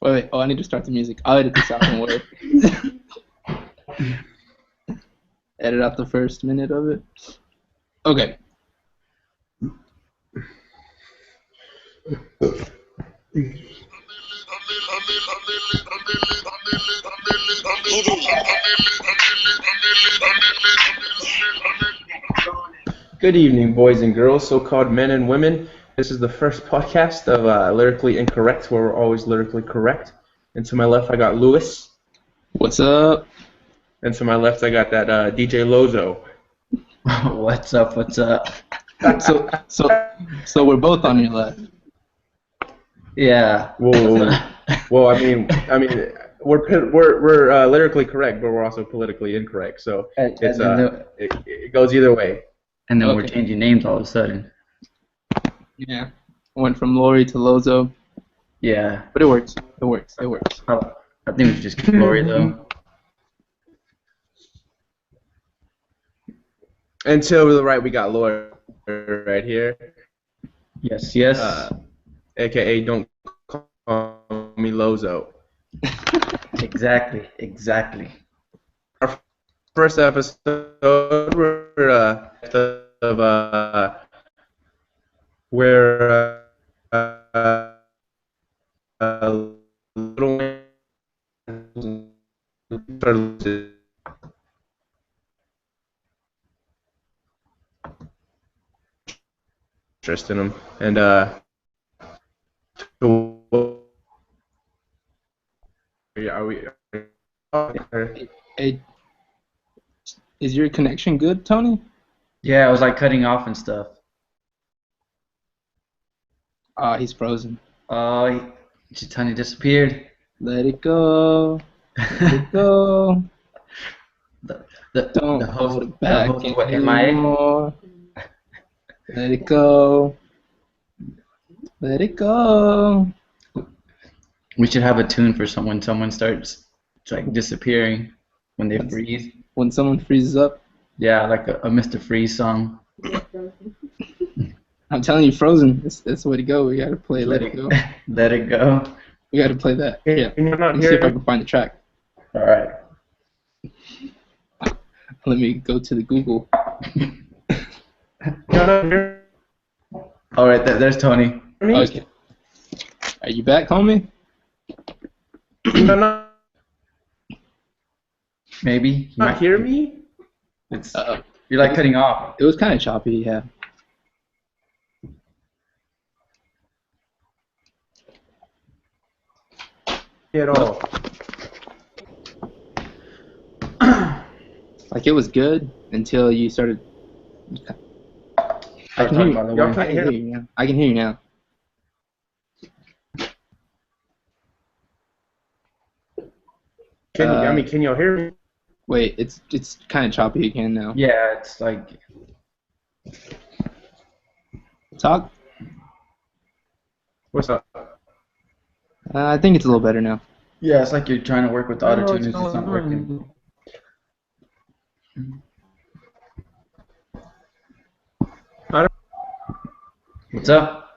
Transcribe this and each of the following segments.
Wait. Oh, I need to start the music. I'll edit this out. Don't worry. Edit out the first minute of it. Okay. Good evening, boys and girls, so-called men and women. This is the first podcast of Lyrically Incorrect, where we're always lyrically correct. And to my left, I got Lewis. What's up? And to my left, I got that DJ Lozo. What's up? What's up? So we're both on your left. Yeah. Well, I mean, we're lyrically correct, but we're also politically incorrect. So it goes either way. And then we're changing names all of a sudden. Yeah. Went from Lori to Lozo. Yeah. But it works. It works. I think we should just keep Lori though. And to the right, we got Lori right here. Yes. AKA don't call me Lozo. Exactly. Our first episode, we're where little interest in them, and are we? Hey, is your connection good, Tony? Yeah, I was like cutting off and stuff. He's frozen. Oh, Tony disappeared. Let it go. Let it go. Don't the hold host, it back the host, what, MIA? anymore. Let it go. Let it go. We should have a tune for someone starts like disappearing when they freeze. When someone freezes up. Yeah, like a Mr. Freeze song. I'm telling you, Frozen. That's the way to go. We gotta play Let It Go. Let it go. We gotta play that. Yeah. Let me see if I can find the track. All right. Let me go to the Google. All right, there's Tony. Okay. Are you back, homie? Maybe. You not hear me? You're like cutting off. It was kind of choppy, yeah. At all. Like it was good until you started. I can hear you. Y'all can't hear you now. I can hear you now. Can y'all hear me? Wait, it's kind of choppy again now. Yeah, it's like. Talk. What's up? I think it's a little better now. Yeah, it's like you're trying to work with auto-tune and it's not working. What's up?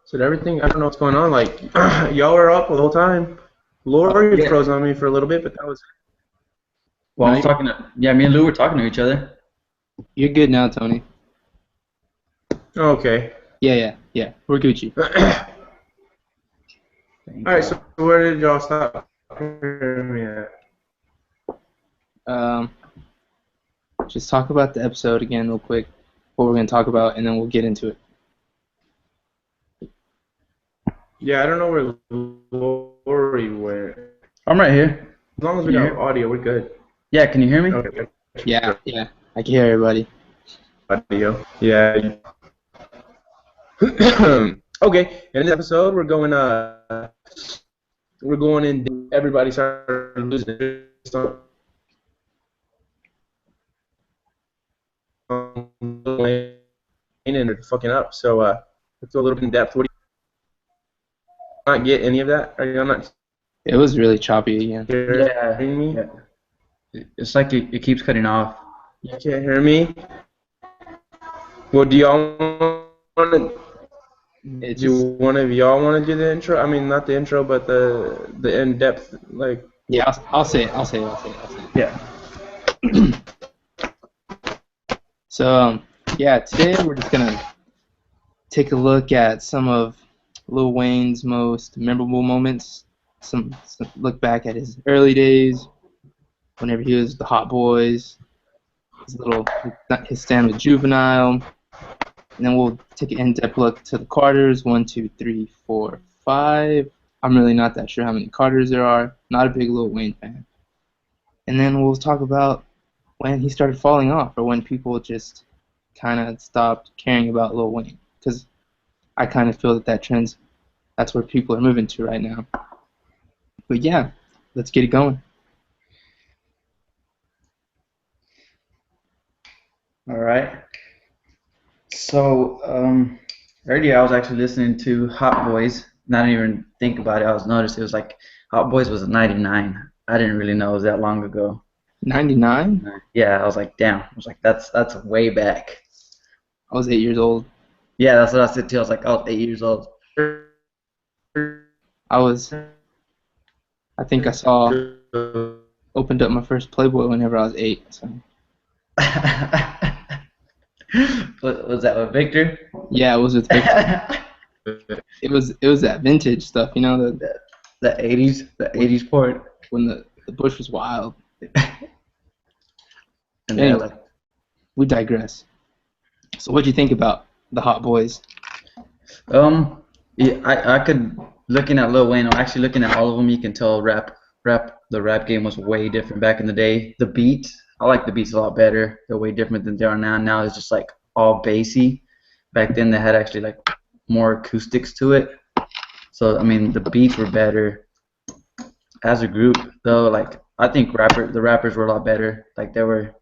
So everything, I don't know what's going on. Like, y'all were up the whole time. Lori froze on me for a little bit, but that was. Well, I was talking to. Yeah, me and Lou were talking to each other. You're good now, Tony. Okay. Yeah. We're Gucci. Alright, so where did y'all stop hearing me at? Just talk about the episode again real quick, what we're going to talk about, and then we'll get into it. Yeah, I don't know where Lori went. I'm right here. As long as we got audio, we're good. Yeah, can you hear me? Okay. Yeah. I can hear everybody. Audio. Yeah. Okay, in this episode, we're going in. Everybody started losing and they're fucking up. So let's go a little bit in depth. What do you not get any of that? Are you not? It was really choppy again. Hearing me? Yeah. It's like it keeps cutting off. You can't hear me. Well, do y'all to It's do just one of y'all want to do the intro? I mean, not the intro, but the in depth like. yeah. I'll say it. I'll say it. I'll say it. I'll say Yeah. it. So yeah, today we're just gonna take a look at some of Lil Wayne's most memorable moments. Some look back at his early days, whenever he was the Hot Boys, his stand with Juvenile, and then we'll take an in-depth look to the Carters. 1, 2, 3, 4, 5. I'm really not that sure how many Carters there are. Not a big Lil Wayne fan. And then we'll talk about when he started falling off, or when people just kind of stopped caring about Lil Wayne. Because I kind of feel that's where people are moving to right now. But yeah, let's get it going. All right. So earlier I was actually listening to Hot Boys. And I didn't even think about it. I was noticed it was like Hot Boys was '99. I didn't really know it was that long ago. 99? Yeah, I was like, damn. I was like, that's way back. I was 8 years old. Yeah, that's what I said too. I was like, I was 8 years old. I think opened up my first Playboy whenever I was 8. So. Was that with Victor? Yeah, it was with Victor. It was that vintage stuff, you know, the 80s port. when the bush was wild. And Anyway, we digress. So what'd you think about the Hot Boys? Yeah, I could, looking at Lil Wayne, or actually looking at all of them, you can tell the rap game was way different back in the day. The beats, I like the beats a lot better. They're way different than they are now. Now it's just like all bassy. Back then they had actually like more acoustics to it. So I mean the beats were better. As a group though, like I think the rappers were a lot better. Like they were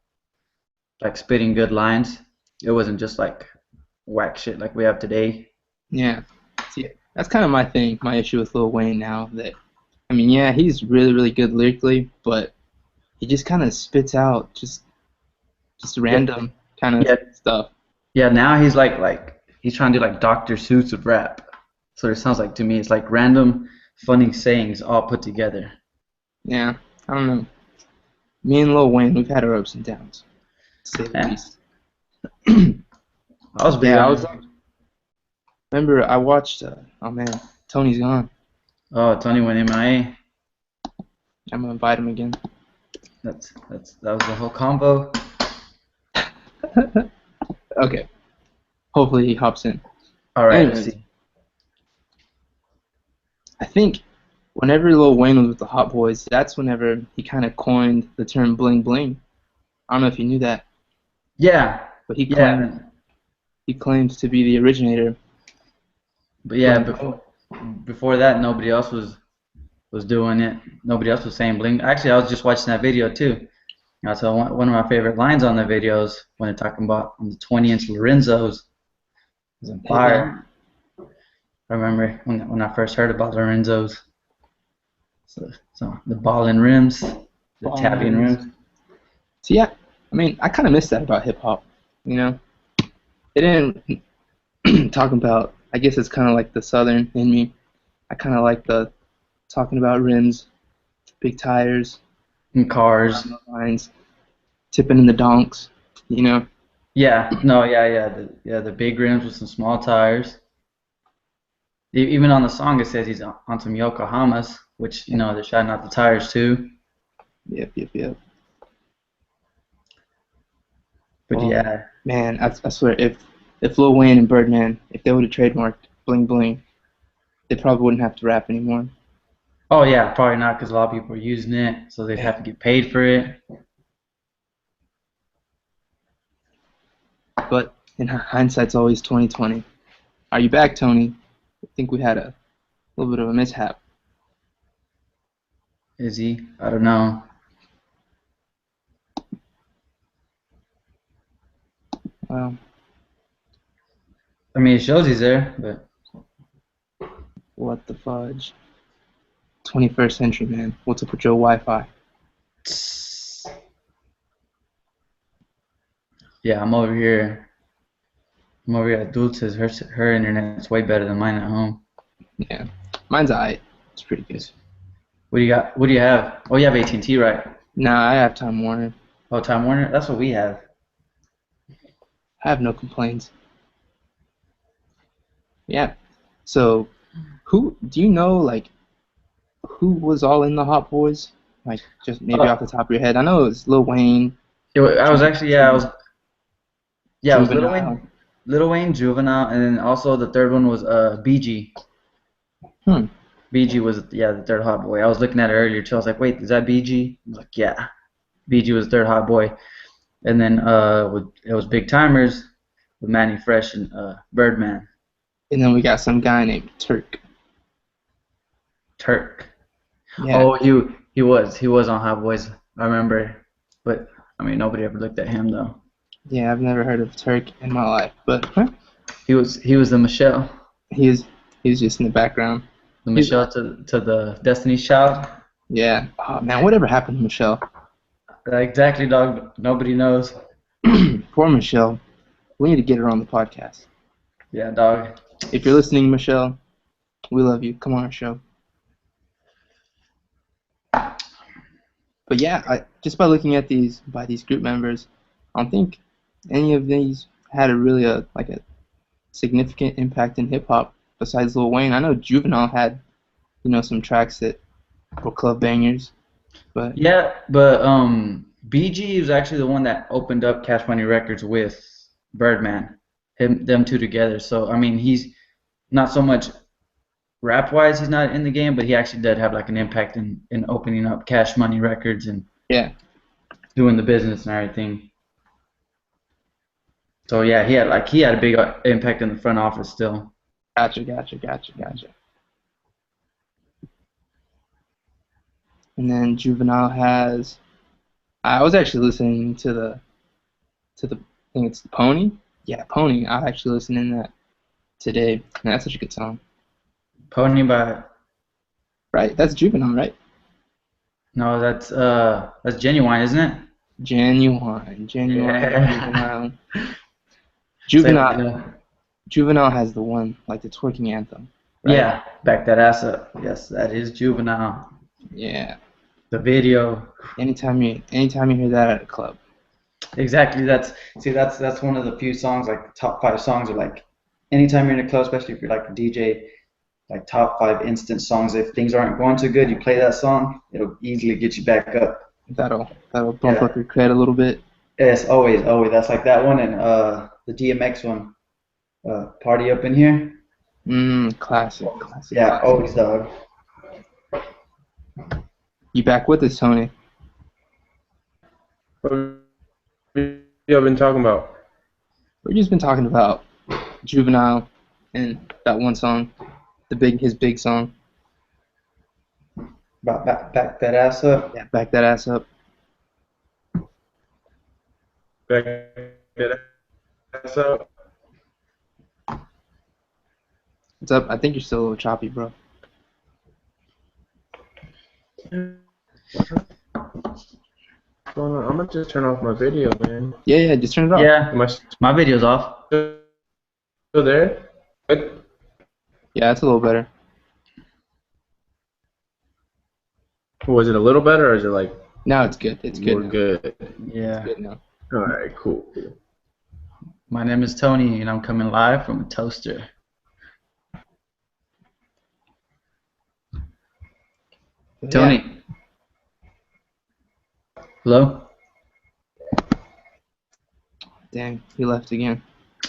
like spitting good lines. It wasn't just like whack shit like we have today. Yeah. See, that's kind of my issue with Lil Wayne now. I mean, yeah, he's really, really good lyrically, but he just kind of spits out just random kind of Yeah. stuff. Yeah, now he's like he's trying to do like Dr. Seuss of rap. So it sounds like to me it's like random funny sayings all put together. Yeah, I don't know. Me and Lil Wayne, we've had our ups and downs, to say the Yeah. least. I was big Yeah, on remember I watched, oh man, Tony's gone. Oh, Tony went MIA. I'm gonna invite him again. That was the whole combo. Okay. Hopefully he hops in. All right, Anyways, let's see. I think whenever Lil Wayne was with the Hot Boys, that's whenever he kind of coined the term bling bling. I don't know if you knew that, Yeah, but he yeah, claimed to be the originator. but yeah, Bling. before that, nobody else was doing it. Nobody else was saying bling. Actually, I was just watching that video too. That's one of my favorite lines on the videos when they're talking about the 20-inch Lorenzos. It was on fire. I remember when I first heard about Lorenzos. So the ball and rims, the tabby and rims. So yeah, I mean, I kind of miss that about hip hop. You know, they didn't talk about. I guess it's kind of like the Southern in me. I kind of like the talking about rims, big tires, And cars. lines, tipping in the donks. You know. Yeah, no, the big rims with some small tires. Even on the song it says he's on some Yokohamas, which they're shouting out the tires too. Yep. But yeah, man, I swear, if Lil Wayne and Birdman, if they would have trademarked bling bling, they probably wouldn't have to rap anymore. oh yeah, probably not because a lot of people are using it, so they'd have to get paid for it. But in hindsight's always 2020. Are you back, Tony? I think we had a little bit of a mishap. Is he? I don't know. Well, I mean, it shows he's there, but what the fudge? 21st century, man. What's up with your Wi-Fi? yeah, I'm over here Maria Dulce's her internet's way better than mine at home. Yeah, mine's alright. It's pretty good. What do you got? What do you have? Oh, you have AT&T, right? Nah, I have Time Warner. Oh, Time Warner. That's what we have. I have no complaints. Yeah. So, who do you know? Like, who was all in the Hot Boys? Like, just maybe off the top of your head. I know it was Lil Wayne, I was actually yeah, I was yeah, it was Juvenile. Lil Wayne, Juvenile, and then also the third one was BG. Hmm. BG was the third hot boy. I was looking at it earlier too. I was like, wait, is that BG? I was like, yeah, BG was the third hot boy. And then it was Big Timers with Manny Fresh and Birdman. And then we got some guy named Turk. Turk. Yeah. Oh, he was on Hot Boys. I remember, but I mean nobody ever looked at him though. Yeah, I've never heard of Turk in my life, but He was the Michelle. he's just in the background. The Michelle to the Destiny's Child. Yeah. Oh man, whatever happened to Michelle? Exactly, dog. Nobody knows. Poor Michelle. We need to get her on the podcast. Yeah, dog. If you're listening, Michelle, we love you. Come on our show. But yeah, just by looking at these group members, I don't think any of these had a significant impact in hip hop besides Lil Wayne. I know Juvenile had, some tracks that were club bangers, but Yeah, but BG was actually the one that opened up Cash Money Records with Birdman, them two together. So I mean, he's not so much rap wise, he's not in the game, but he actually did have like an impact in opening up Cash Money Records and yeah, doing the business and everything. So yeah, he had a big impact in the front office still. gotcha. And then Juvenile has. I was actually listening to the I think it's the Pony. Yeah, Pony. I actually listened in that today. And that's such a good song. Pony by Right? That's Juvenile, right? no, that's Genuine, isn't it? Genuine, Yeah. Juvenile. Juvenile has the one, like the twerking anthem. Right? Yeah, back that ass up. Yes, that is Juvenile. Yeah. The video. Anytime you hear that at a club. Exactly. That's one of the few songs, like top 5 songs are like anytime you're in a club, especially if you're like a DJ, like top 5 instant songs. If things aren't going too good, you play that song, it'll easily get you back up. That'll bump up your cred a little bit. Yes, always. That's like that one and the DMX one, Party Up in Here. Classic. Yeah, classic. always, dog. You back with us, Tony? What have you been talking about? We've just been talking about Juvenile and that one song, his big song. Back that ass up. Yeah, back that ass up. Back that ass up. What's up? I think you're still a little choppy, bro. What's going on? I'm gonna just turn off my video, man. Yeah, just turn it off. Yeah, Am I my video's off. still there? Good. Yeah, that's a little better. Was it a little better, or is it like Now it's good. It's good. more Now. good? Yeah. It's good now. All right, cool. My name is Tony, and I'm coming live from a toaster. But Tony. yeah, Hello? dang, he left again.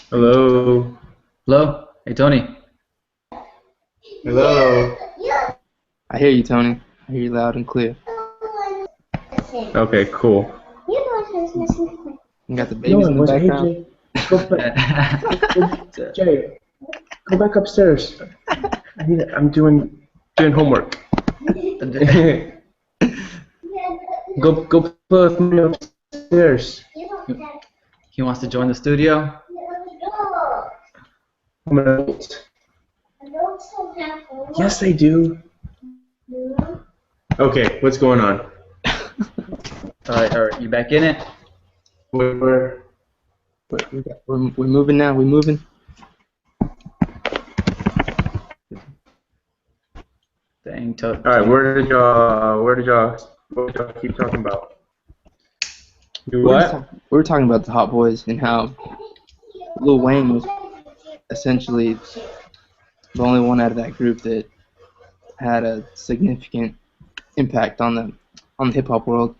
Hello. Hello? Hey, Tony. Hello. I hear you, Tony. I hear you loud and clear. Okay, cool. You got the babies in the background. Jay, go back upstairs. I'm doing homework. Go play with me upstairs. He wants to join the studio? I'm an adult. Yes, they do. Okay, what's going on? All right, you back in it? Where? But we're moving now. We're moving. Dang, All right, what did y'all keep talking about? You what? We were talking about the Hot Boys and how Lil Wayne was essentially the only one out of that group that had a significant impact on the hip hop world.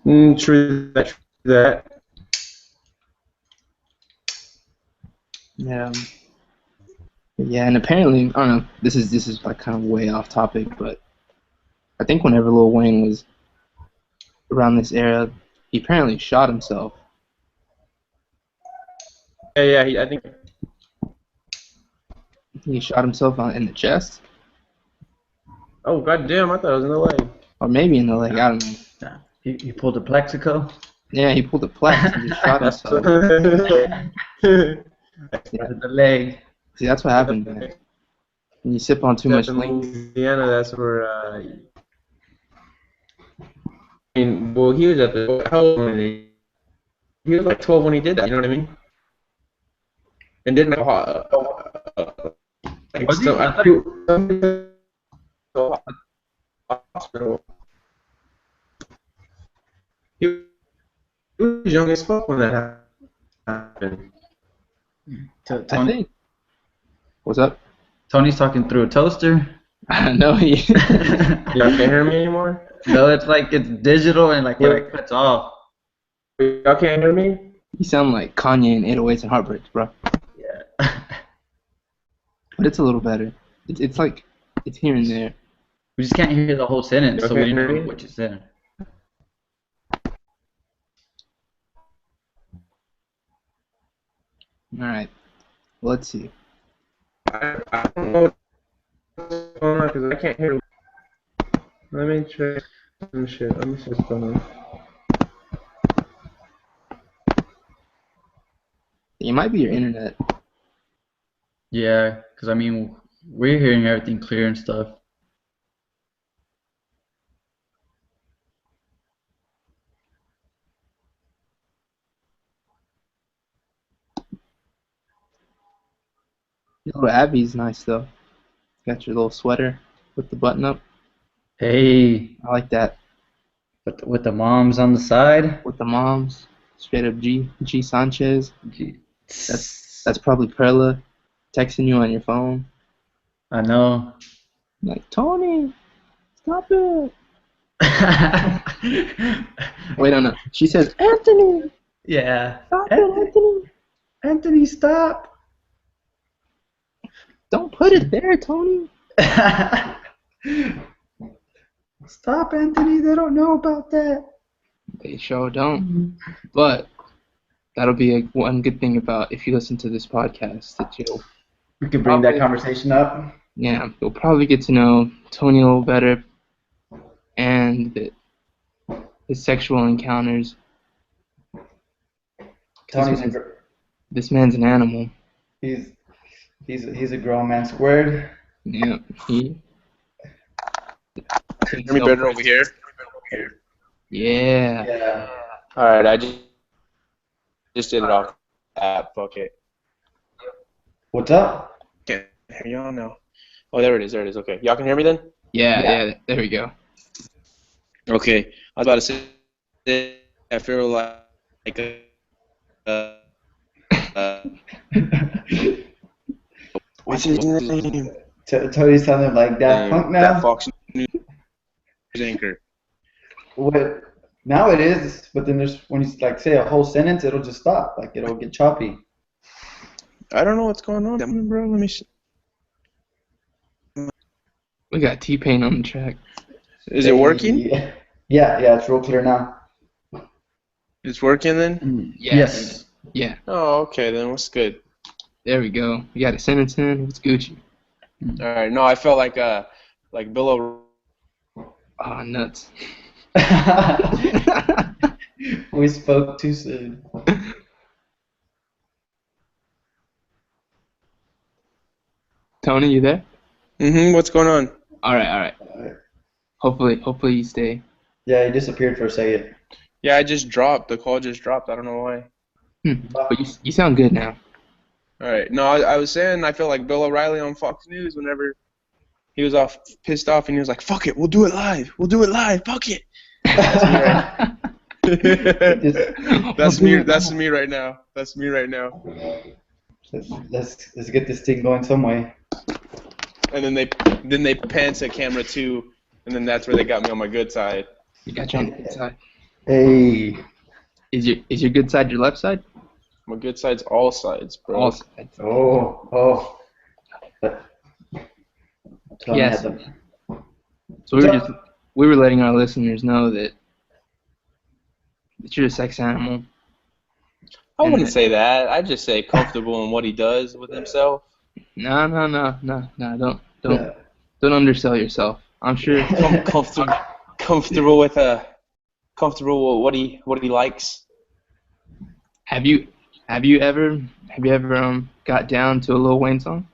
True that. Yeah. Yeah, and apparently, I don't know. This is like kind of way off topic, but I think whenever Lil Wayne was around this era, he apparently shot himself. Yeah, I think. He shot himself in the chest, Oh, goddamn! I thought it was in the leg. or maybe in the leg. I don't know. Nah. He pulled a Plexico. Yeah, he pulled a plex and just shot himself. Yeah. The leg. See, that's what happened, man. When you sip on too much in lean. Louisiana, that's where. I mean, well, he was at the. How old was he? He was like 12 when he did that. You know what I mean? And didn't have like Was he? so I I thought feel hospital. He was young as fuck when that happened. To I Tony, think. What's up? Tony's talking through a toaster. No, he. Y'all can't hear me anymore? No, it's like it's digital and like it like cuts off. Y'all can't hear me? You sound like Kanye in 808s and Heartbreaks, bro. Yeah. But it's a little better. It's like it's here and there. We just can't hear the whole sentence, so we Okay. didn't know what you said. All right. Let's see. I don't know what's going on because I can't hear. Let me check some shit. Let me see what's going on. It might be your internet. Yeah, because I mean, we're hearing everything clear and stuff. Your little Abby's nice though. Got your little sweater with the button up. Hey, I like that. with the moms on the side. With the moms. Straight up G Sanchez. Gee. That's probably Perla texting you on your phone. I know. Like, Tony, stop it. Wait, no. She says, Anthony, Yeah. stop it, Anthony. Anthony, stop. Don't put it there, Tony. Stop, Anthony. They don't know about that. They sure don't. But that'll be one good thing about if you listen to this podcast that We could bring that conversation up. you'll probably get to know Tony a little better and his sexual encounters. This man's an animal. He's a grown man squared. Yeah, he. Hear me better over here? Yeah. Yeah. Alright, I just did it off app. Fuck it. What's up? Can't hear y'all now. Oh, there it is. Okay. Y'all can hear me then? Yeah, there we go. Okay. I was about to say, I feel like what's his name? Tony's sounding like Daft Punk now. That Fox News anchor. What? Now it is, but then there's when you like say a whole sentence, it'll just stop. Like it'll get choppy. I don't know what's going on, bro. Let me see. We got T-Pain on the track. Is it working? Yeah, it's real clear now. It's working then? Yes. Yeah. Oh, okay, then what's good? There we go. We got a sentence in. It's Gucci. Alright, no, I felt like Bill Oh, nuts. We spoke too soon. Tony, you there? what's going on? All right. Hopefully you stay. Yeah, he disappeared for a second. Yeah, I just dropped. The call just dropped. I don't know why. But you sound good now. All right. No, I was saying I feel like Bill O'Reilly on Fox News whenever he was pissed off, and he was like, "Fuck it, we'll do it live. We'll do it live. Fuck it." That's me right. That's me right now. That's me right now. Let's get this thing going some way. And then they pan to camera 2, and then that's where they got me on my good side. You got you on the good side. Hey. Is your good side your left side? My good side's all sides, bro. All sides. Oh. Yes. So we were letting our listeners know that you're a sex animal. I wouldn't say that. I'd just say comfortable in what he does with himself. No. Don't undersell yourself. I'm sure. Comfortable with what he likes. Have you ever got down to a Lil Wayne song?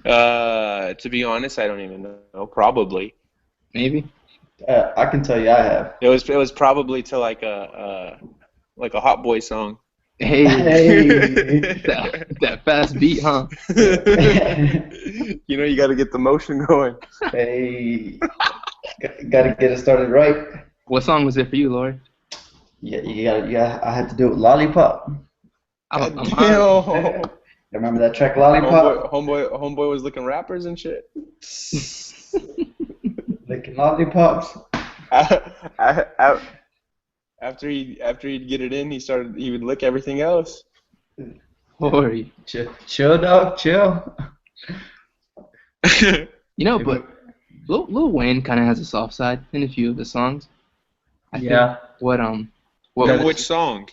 To be honest, I don't even know. Probably. Maybe. I can tell you I have. It was probably to like a Hot Boy song. Hey. that fast beat, huh? You know, you got to get the motion going. Hey. Got to get it started right. What song was it for you, Lord? Yeah. I had to do it. Lollipop. Damn. Remember that track, Lollipop? Homeboy was looking rappers and shit. Licking lollipops. After he'd get it in, he would lick everything else. Lord. Chill, dog. Chill. You know, but Lil Wayne kind of has a soft side in a few of the songs. I think Which song?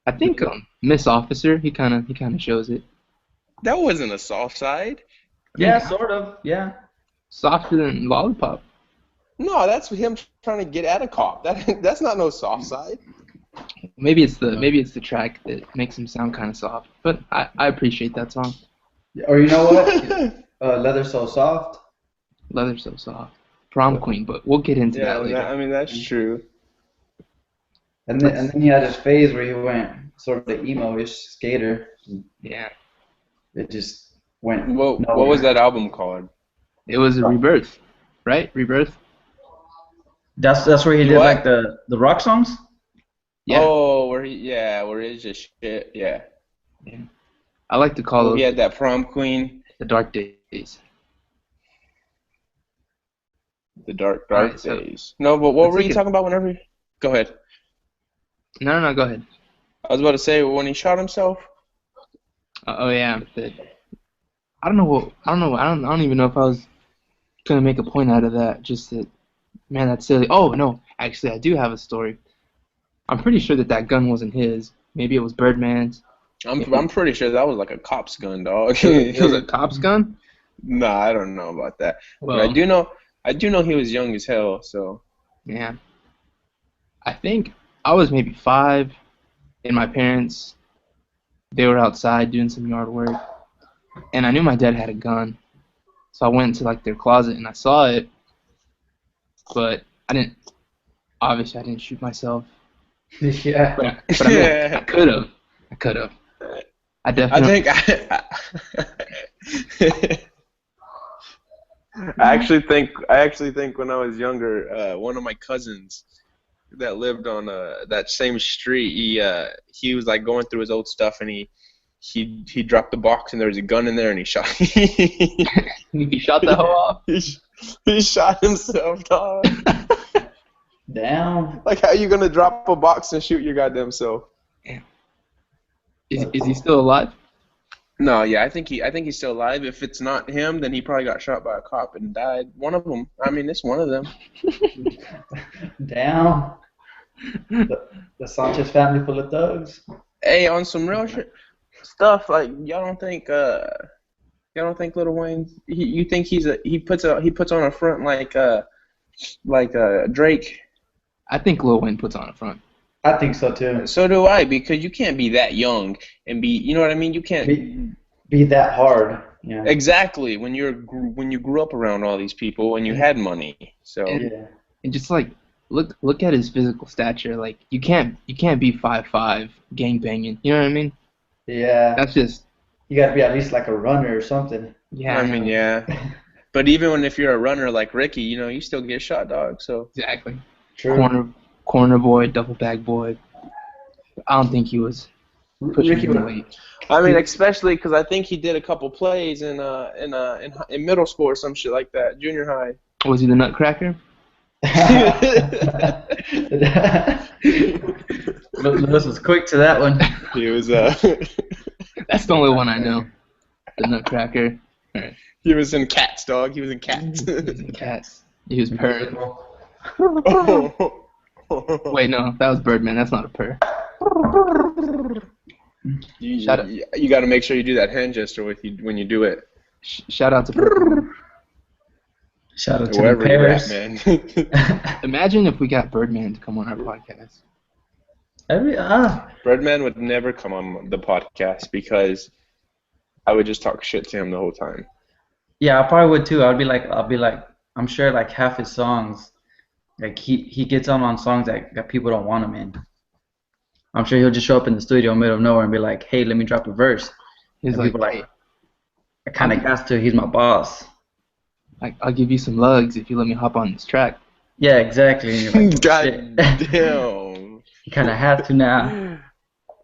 I think Miss Officer, he kind of shows it. That wasn't a soft side. Yeah, sort of. Yeah. Softer than Lollipop. No, that's him trying to get at a cop. That's not no soft side. Maybe it's the track that makes him sound kind of soft. But I appreciate that song. Or you know what? Leather So Soft. Leather So Soft. Prom Queen, but we'll get into that later. I mean, that's true. And then he had his phase where he went sort of emo-ish skater. Yeah. It just went. What was that album called? It was a Rebirth, right? Rebirth. That's where he did like the rock songs. Yeah. Oh, where it's just shit. Yeah. I like to call He had that Prom Queen. The dark days. The dark Alright, days. No, but what were you talking about whenever? Go ahead. No, go ahead. I was about to say when he shot himself. Oh yeah. I don't even know if I was gonna make a point out of that. Just that, man, that's silly. Oh no, actually, I do have a story. I'm pretty sure that gun wasn't his. Maybe it was Birdman's. I'm pretty sure that was like a cop's gun, dog. It was a cop's gun? Nah, I don't know about that. Well, but I do know he was young as hell. So. Yeah. I think I was maybe 5, and my parents, they were outside doing some yard work, and I knew my dad had a gun, so I went into like their closet and I saw it, but I didn't shoot myself. Yeah. But I mean, I could have. I definitely. I actually think when I was younger, one of my cousins that lived on that same street, he was like going through his old stuff, and he dropped the box and there was a gun in there, and he shot. He shot the hoe off. He shot himself, dog. Damn. Like, how you gonna drop a box and shoot your goddamn self? Damn. Is he still alive? No, yeah, I think he's still alive. If it's not him, then he probably got shot by a cop and died. One of them. I mean, it's one of them. Damn. The Sanchez family full of thugs. Hey, on some real stuff, like y'all don't think Lil Wayne? You think he puts on a front like Drake? I think Lil Wayne puts on a front. I think so too. So do I, because you can't be that young and be, you know what I mean? You can't be that hard. Yeah. Exactly. When you grew up around all these people and you had money, so and just like look at his physical stature. Like you can't be 5'5" gang banging. You know what I mean? Yeah. That's just You gotta be at least like a runner or something. yeah. I I mean, know. yeah. But even if you're a runner like Ricky, you still get shot, dog. So Exactly. True. Corner boy, double back boy. I don't think he was pushing Ricky, any weight. I mean, especially because I think he did a couple plays in middle school or some shit like that, junior high. Was he the Nutcracker? Lewis was quick to that one. He was That's the only one I know. The Nutcracker. Alright. he was in Cats, dog. He was in Cats. He was in Cats. He was purring. Oh. Wait, no, that was Birdman. That's not a purr. You, Shut up. you got to make sure you do that hand gesture when you do it. Shout out to Birdman. Shout out to the Wherever you're at, Paris. man. Imagine if we got Birdman to come on our podcast. Birdman would never come on the podcast because I would just talk shit to him the whole time. Yeah, I probably would too. I'll be like, I'm sure like half his songs, like he gets on songs that people don't want him in. I'm sure he'll just show up in the studio in the middle of nowhere and be like, hey, let me drop a verse. He's And like, people hey, I kind of got to, he's my boss. I'll give you some lugs if you let me hop on this track. Yeah, exactly. And you're like, God shit. damn. He kind of has to now.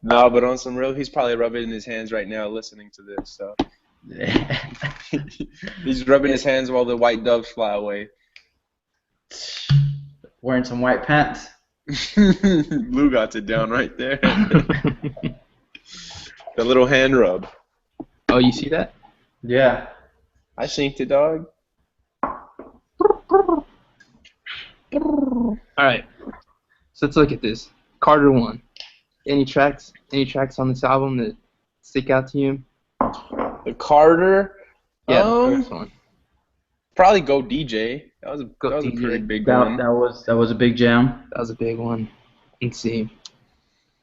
No, but on some real, he's probably rubbing his hands right now listening to this. So he's rubbing his hands while the white doves fly away. Wearing some white pants. Lou got it down right there. The little hand rub. Oh, you see that? Yeah. I synced it, dog. All right. So let's look at this. Carter 1. Any tracks on this album that stick out to you? The Carter. Yeah, the first one. Probably Go DJ. That was a DJ. pretty big one. That was a big jam. That was a big one. Let's see.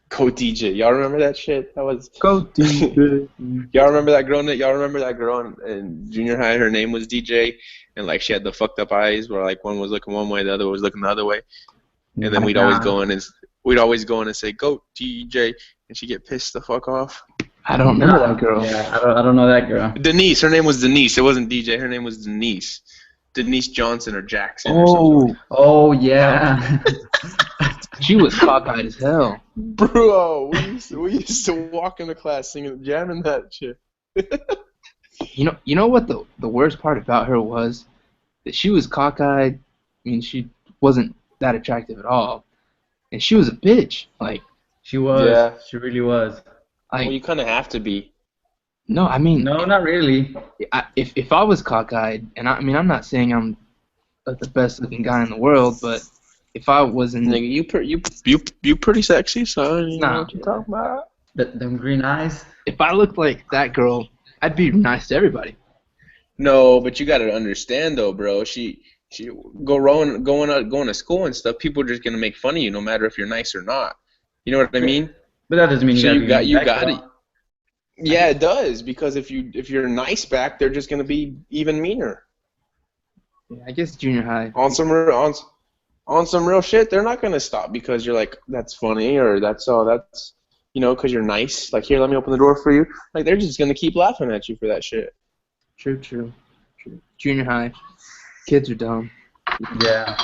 Go DJ. Y'all remember that shit? That was. Go DJ. Y'all remember that girl? Y'all remember that girl in junior high? Her name was DJ, and like she had the fucked up eyes, where like one was looking one way, the other was looking the other way. And then we'd always go in and say Go DJ, and she'd get pissed the fuck off. I don't know that girl. Yeah, I don't know that girl. Denise. Her name was Denise. It wasn't DJ. Her name was Denise. Denise Johnson or Jackson or something. Oh yeah. She was cockeyed as hell. Bro, we used to walk into class singing, jamming that shit. You know what the worst part about her was? That she was cockeyed. I mean, she wasn't that attractive at all, and she was a bitch. Like She was. Yeah. She really was. like Well, you kind of have to be. no, I mean No, not really. if I was cockeyed, and I mean I'm not saying I'm the best looking guy in the world, but if I wasn't, Nigga, you pretty sexy, son. You Nah. know what you talking about? Them green eyes. if I looked like that girl, I'd be nice to everybody. No, but you gotta understand though, bro. She going to school and stuff. People are just gonna make fun of you, no matter if you're nice or not. You know what I mean? But that doesn't mean So you got it. Yeah, it does, because if you're nice back, they're just gonna be even meaner. Yeah, I guess junior high. On some real shit, they're not gonna stop because you're like, that's funny, or that's because you're nice. Like, here, let me open the door for you. Like, they're just gonna keep laughing at you for that shit. True. Junior high, kids are dumb. Yeah.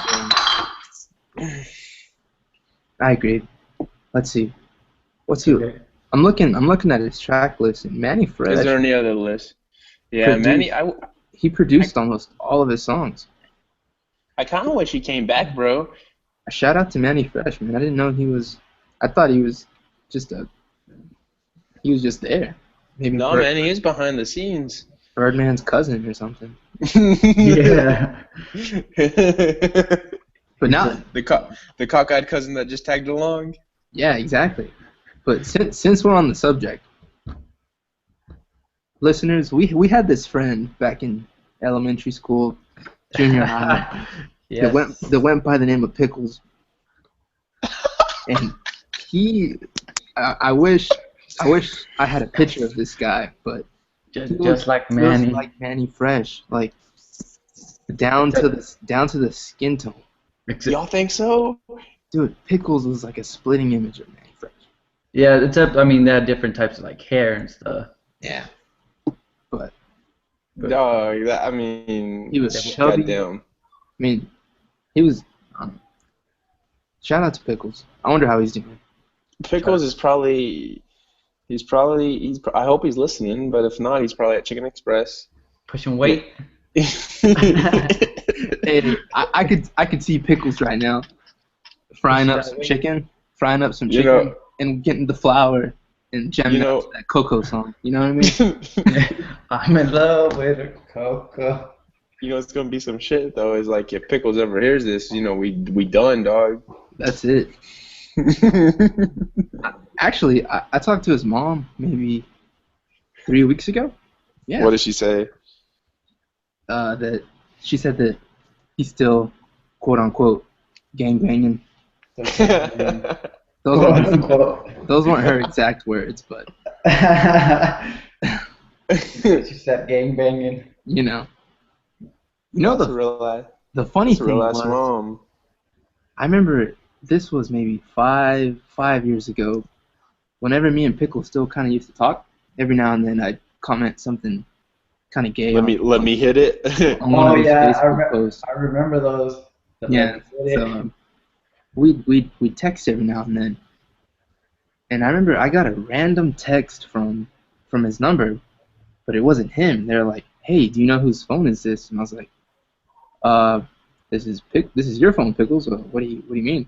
I agree. Let's see. What's he? Okay. I'm looking at his track list, and Manny Fresh. Is there any other list? Yeah, Produced. Manny, He produced almost all of his songs. I kind of wish he came back, bro. A shout out to Manny Fresh, man. I didn't know he was. I thought he was just He was just there. Maybe No, man, he is behind the scenes. Birdman's cousin or something. Yeah. But now, the cockeyed cousin that just tagged along. yeah, exactly. But since we're on the subject, listeners, we had this friend back in elementary school, junior high, Yes. that went by the name of Pickles, and I wish I had a picture of this guy, but Just like he Manny. was like Manny Fresh, like down to the skin tone. Y'all think so? Dude, Pickles was like a splitting image of Manny Fresh. Yeah, I mean, they had different types of like hair and stuff. Yeah. But Dog, I mean, he was chubby. goddamn. I mean, he was. Shout out to Pickles. I wonder how he's doing. Pickles is probably. I hope he's listening, but if not, he's probably at Chicken Express. Pushing weight. Hey, I could see Pickles right now, frying up some chicken, and getting the flour and jamming out to that Coco song. You know what I mean? I'm in love with a Coco. You know, it's gonna be some shit though. Is like if Pickles ever hears this, you know, we done, dog. That's it. Actually, I talked to his mom maybe 3 weeks ago. Yeah. What did she say? That she said that he's still quote unquote gang banging. Those weren't her exact words, but she said gang banging. You know the funny thing was, mom. I remember this was maybe five years ago. Whenever me and Pickle still kind of used to talk, every now and then I'd comment something kind of gay. Let me hit it. On one of his Facebook posts. I remember those. Yeah. So we text every now and then, and I remember I got a random text from his number, but it wasn't him. They're like, "Hey, do you know whose phone is this?" And I was like, this is your phone, Pickles. What do you mean?"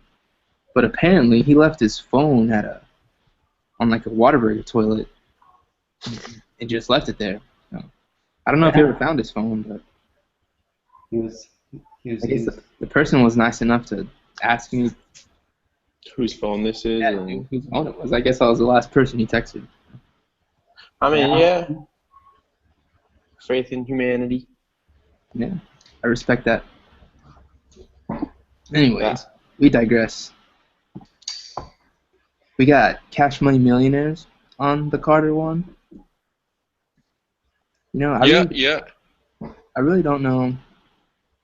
But apparently he left his phone on like a Whataburger toilet and just left it there. So, I don't know if he ever found his phone, but I guess the person was nice enough to ask me whose phone this is. Yeah, whose phone it was. I guess I was the last person he texted. I mean, yeah. Faith in humanity. Yeah, I respect that. Anyways, we digress. We got Cash Money Millionaires on the Carter one. You know, I really don't know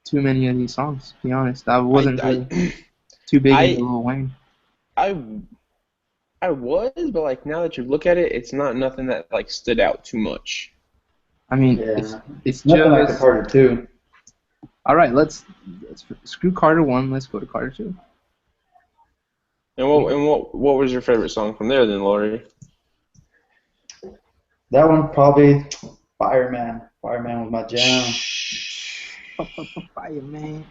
too many of these songs, to be honest. I wasn't really too big into Lil Wayne. I was, but like now that you look at it, it's not nothing that like stood out too much. I mean, it's nothing just like the Carter 2. All right, let's screw Carter 1. Let's go to Carter 2. And what was your favorite song from there then, Lori? That one probably Fireman. Fireman was my jam. Fireman.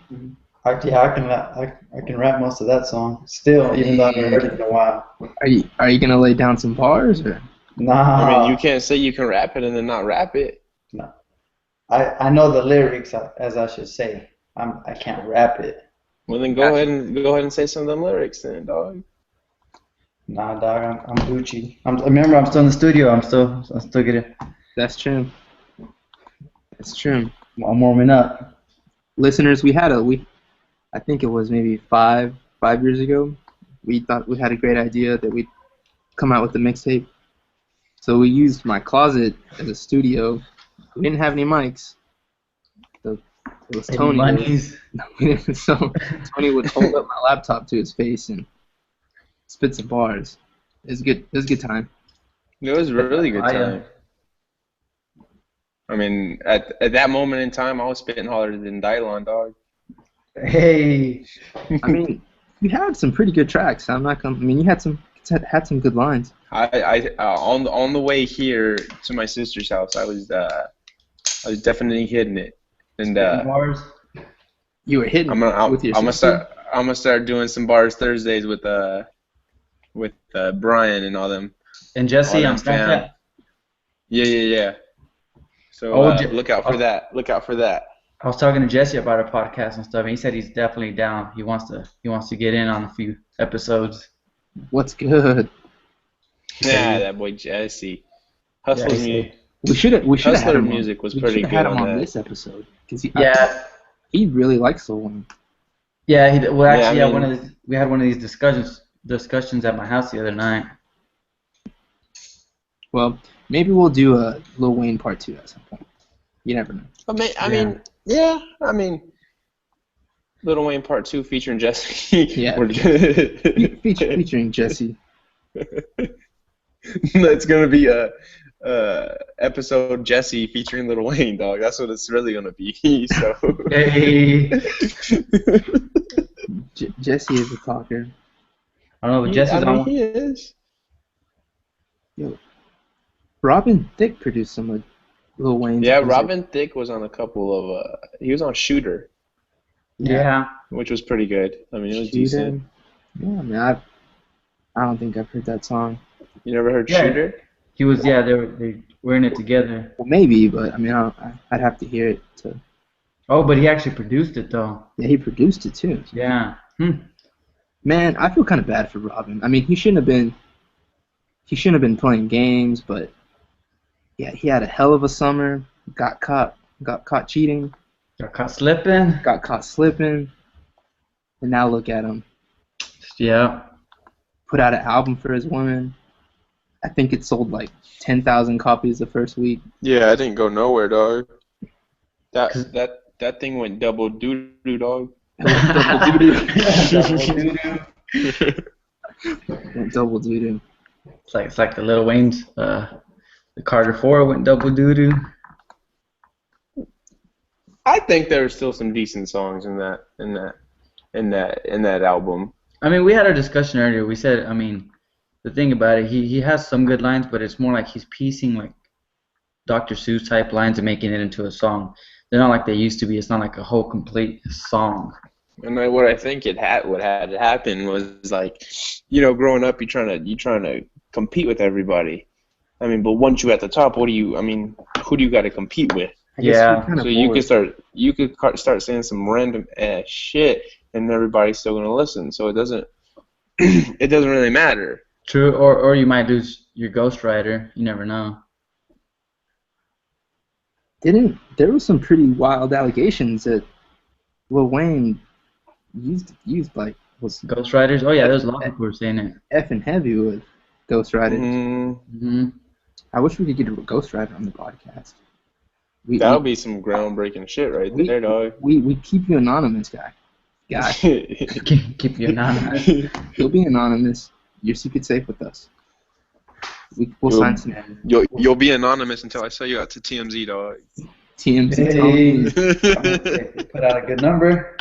I can rap most of that song still, even though I haven't heard it in a while. Are you gonna lay down some bars or? Nah. I mean, you can't say you can rap it and then not rap it. No. I know the lyrics, as I should say. I can't rap it. Well, then go ahead and say some of them lyrics then, dog. Nah, dog, I'm Gucci. Remember, I'm still in the studio. I'm still getting. That's true. That's true. I'm warming up. Listeners, I think it was maybe five years ago. We thought we had a great idea that we'd come out with a mixtape. So we used my closet as a studio. We didn't have any mics. So it was Tony. So Tony would hold up my laptop to his face and spit some bars. It was good. It was a good time. It was a really good time. I mean, at that moment in time, I was spitting harder than Dylon, dog. Hey. I mean, you had some pretty good tracks. I'm not gonna. I mean, you had some good lines. On the way here to my sister's house, I was definitely hitting it. And bars. You were hitting with your sister? I'm gonna start doing some bars Thursdays with Brian and all them. And Jesse on Snapchat. Yeah. So look out for that. Look out for that. I was talking to Jesse about our podcast and stuff, and he said he's definitely down. He wants to get in on a few episodes. What's good? Yeah, that boy Jesse. Hustler music. We should have had him. Music was pretty good. Had him on this episode because he really likes Lil Wayne. Yeah, we had one of these discussions at my house the other night. Well, maybe we'll do a Lil Wayne part 2 at some point. You never know. I mean, Lil Wayne Part 2 featuring Jesse. Yeah. We're gonna- Featuring Jesse. It's gonna be a episode Jesse featuring Lil Wayne, dog. That's what it's really gonna be. So. Hey. Jesse is a talker. I don't know, but Jesse's I mean, on. he is. Yo, Robin Thicke produced some of Lil Wayne's Yeah, music. Robin Thicke was on a couple of. He was on Shooter, Yeah. which was pretty good. I mean, it was Shooter. decent. Yeah, I mean, I don't think I've heard that song. You never heard Yeah. Shooter? He was. Yeah, they were in it together. Well, maybe, but I mean, I'd have to hear it to. Oh, but he actually produced it though. Yeah, he produced it too. Yeah. Man, I feel kind of bad for Robin. I mean, he shouldn't have been. He shouldn't have been playing games, but yeah, he had a hell of a summer. Got caught cheating. Got caught slipping. Got caught slipping. And now look at him. Yeah. Put out an album for his woman. I think it sold like 10,000 copies the first week. Yeah, I didn't go nowhere, dog. That thing went double doo-doo, dog. Double doo-doo. Double doo-doo. Went double doo-doo. It's like the Lil Wayne's the Carter 4 went double doo-doo. I think there were still some decent songs in that album. I mean, we had our discussion earlier. We said, I mean, the thing about it, he has some good lines, but it's more like he's piecing like Dr. Seuss type lines and making it into a song. They're not like they used to be. It's not like a whole complete song. And what I think what had happened was like, growing up, you're trying to compete with everybody. I mean, but once you're at the top, who do you got to compete with? I guess Yeah. we're kinda So you bored. could start saying some random ass shit, and everybody's still gonna listen. So it doesn't really matter. True, or you might lose your ghostwriter. You never know. There were some pretty wild allegations that Lil Wayne used like was Ghostwriters? Oh yeah, there's a lot of people who are saying it. effing heavy with ghostwriters. Mm-hmm. I wish we could get a ghostwriter on the podcast. That would be some groundbreaking shit right there, dog. We keep you anonymous, guy. Keep you anonymous. You'll be anonymous. Your secret's safe with us. We'll sign some You'll be anonymous until I sell you out to TMZ, dog. TMZ. Hey. Put out a good number.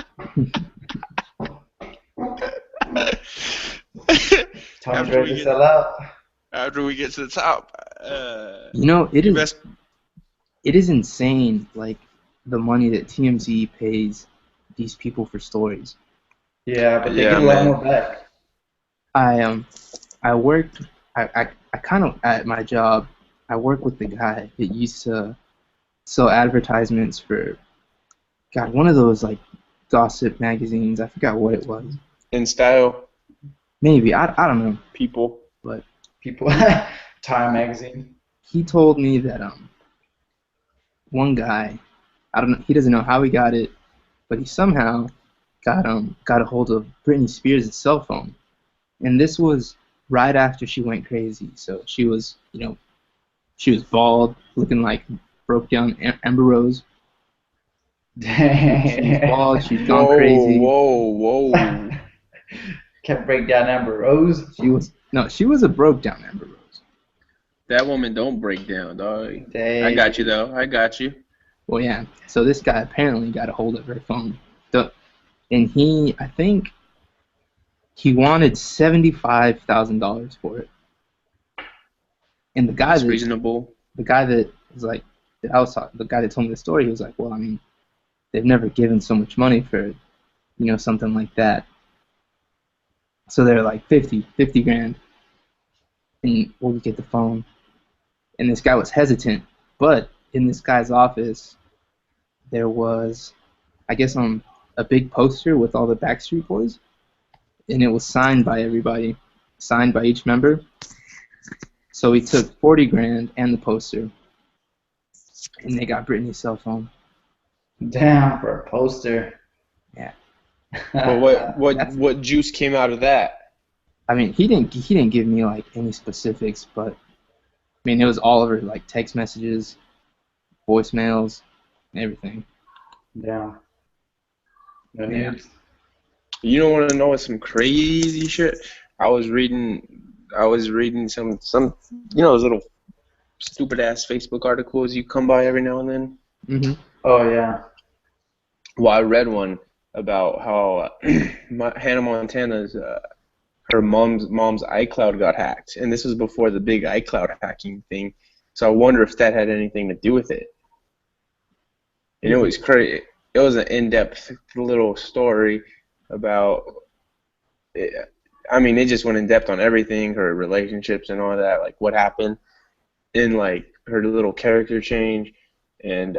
Tom's ready to sell out. After we get to the top, it is insane, like the money that TMZ pays these people for stories. Yeah, but they get a lot more back. I kind of, at my job, I work with the guy that used to sell advertisements for, God, one of those like gossip magazines. I forgot what it was. In Style. Maybe, I don't know. People. But People. Time magazine. he told me that one guy, I don't know, he doesn't know how he got it, but he somehow got a hold of Britney Spears' cell phone. And this was right after she went crazy. So she was bald, looking like broke down Amber Rose. She's bald, she's gone crazy. Whoa. Can't break down Amber Rose. She was a broke down Amber Rose. That woman don't break down, dog. Dang. I got you, though. I got you. Well, yeah. So this guy apparently got a hold of her phone. And I think he wanted $75,000 for it. And the guy That's reasonable. The guy that was like, the guy that told me the story, he was like, well, I mean, they've never given so much money for, something like that. So they're like 50 grand. And we'll get the phone. And this guy was hesitant. But in this guy's office, there was, I guess, a big poster with all the Backstreet Boys. And it was signed by everybody, signed by each member. So he took 40 grand and the poster. And they got Britney's cell phone. Damn, for a poster. Yeah. But what juice came out of that? I mean, he didn't give me like any specifics, but I mean, it was all over like text messages, voicemails, and everything. Yeah. No Yeah. nudes. You don't want to know some crazy shit? I was reading some those little stupid ass Facebook articles you come by every now and then. Mhm. Oh yeah. Well, I read one about how Hannah Montana's her mom's iCloud got hacked, and this was before the big iCloud hacking thing. So I wonder if that had anything to do with it. And it was crazy. It was an in-depth little story about. I mean, it just went in depth on everything, her relationships and all that, like what happened, and like her little character change, and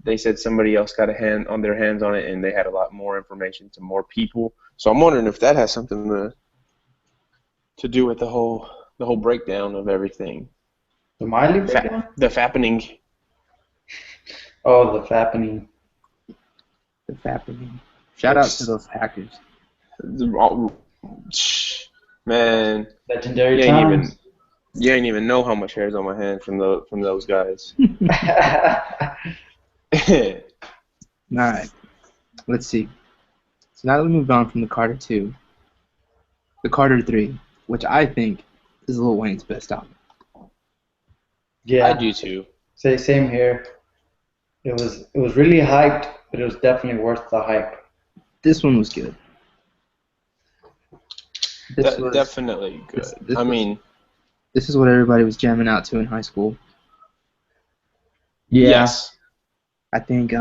they said somebody else got their hands on it, and they had a lot more information to more people. So I'm wondering if that has something to do with the whole breakdown of everything. The Miley breakdown? The fappening. Oh, the fappening. The fapping. Shout out to those hackers. Man, Legendary you ain't even times. you ain't even know how much hair's on my hand from those guys. All right. Let's see. So now that we moved on from the Carter 2, the Carter 3, which I think is Lil Wayne's best album. Yeah. I do too. Same here. It was really hyped, but it was definitely worth the hype. This one was good. This was Definitely good. this is what everybody was jamming out to in high school. Yeah. Yes. I think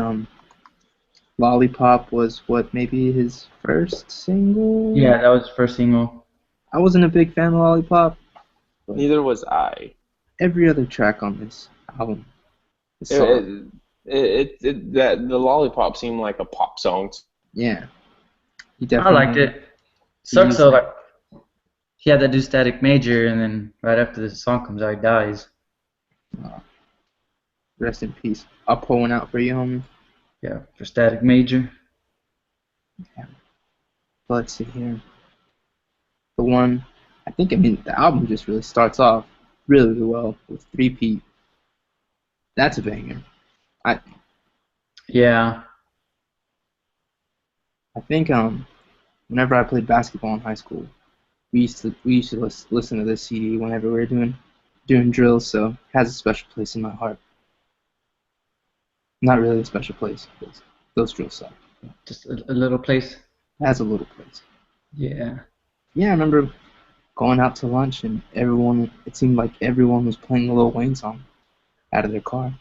Lollipop was maybe his first single? Yeah, that was the first single. I wasn't a big fan of Lollipop. Neither was I. Every other track on this album is The Lollipop seemed like a pop song. yeah. He I definitely liked it. Sucks though, like he had to do Static Major, and then right after the song comes out, he dies. Rest in peace. I'll pour one out for you, homie. Yeah, for Static Major. Yeah. Let's see here. The album just really starts off really, really well with 3P. That's a banger. Yeah. I think whenever I played basketball in high school, we used to listen to this CD whenever we were doing drills, so it has a special place in my heart. Not really a special place, because those drills suck. Just a little place. It has a little place. Yeah. Yeah, I remember going out to lunch and it seemed like everyone was playing a Lil Wayne song out of their car.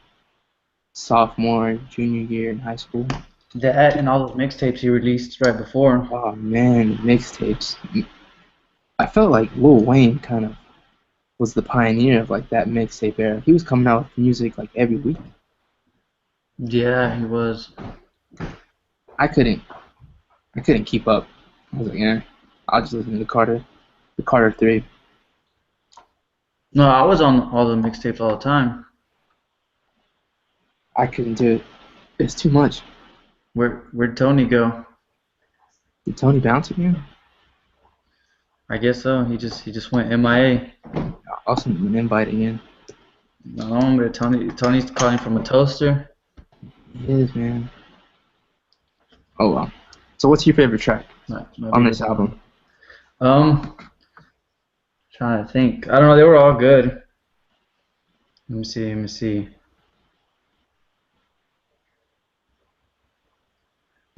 Sophomore, junior year in high school. That and all those mixtapes he released right before. Oh man, mixtapes. I felt like Lil Wayne kind of was the pioneer of like that mixtape era. He was coming out with music like every week. Yeah, he was. I couldn't keep up. I was like, yeah, I'll just listen to the Carter 3. No, I was on all the mixtapes all the time. I couldn't do it. It's too much. Where'd Tony go? Did Tony bounce again? I guess so. He just went MIA. I'll send him an invite again. No, but Tony's calling from a toaster. He is, man. Oh well. So what's your favorite track on this album? Trying to think. I don't know. They were all good. Let me see.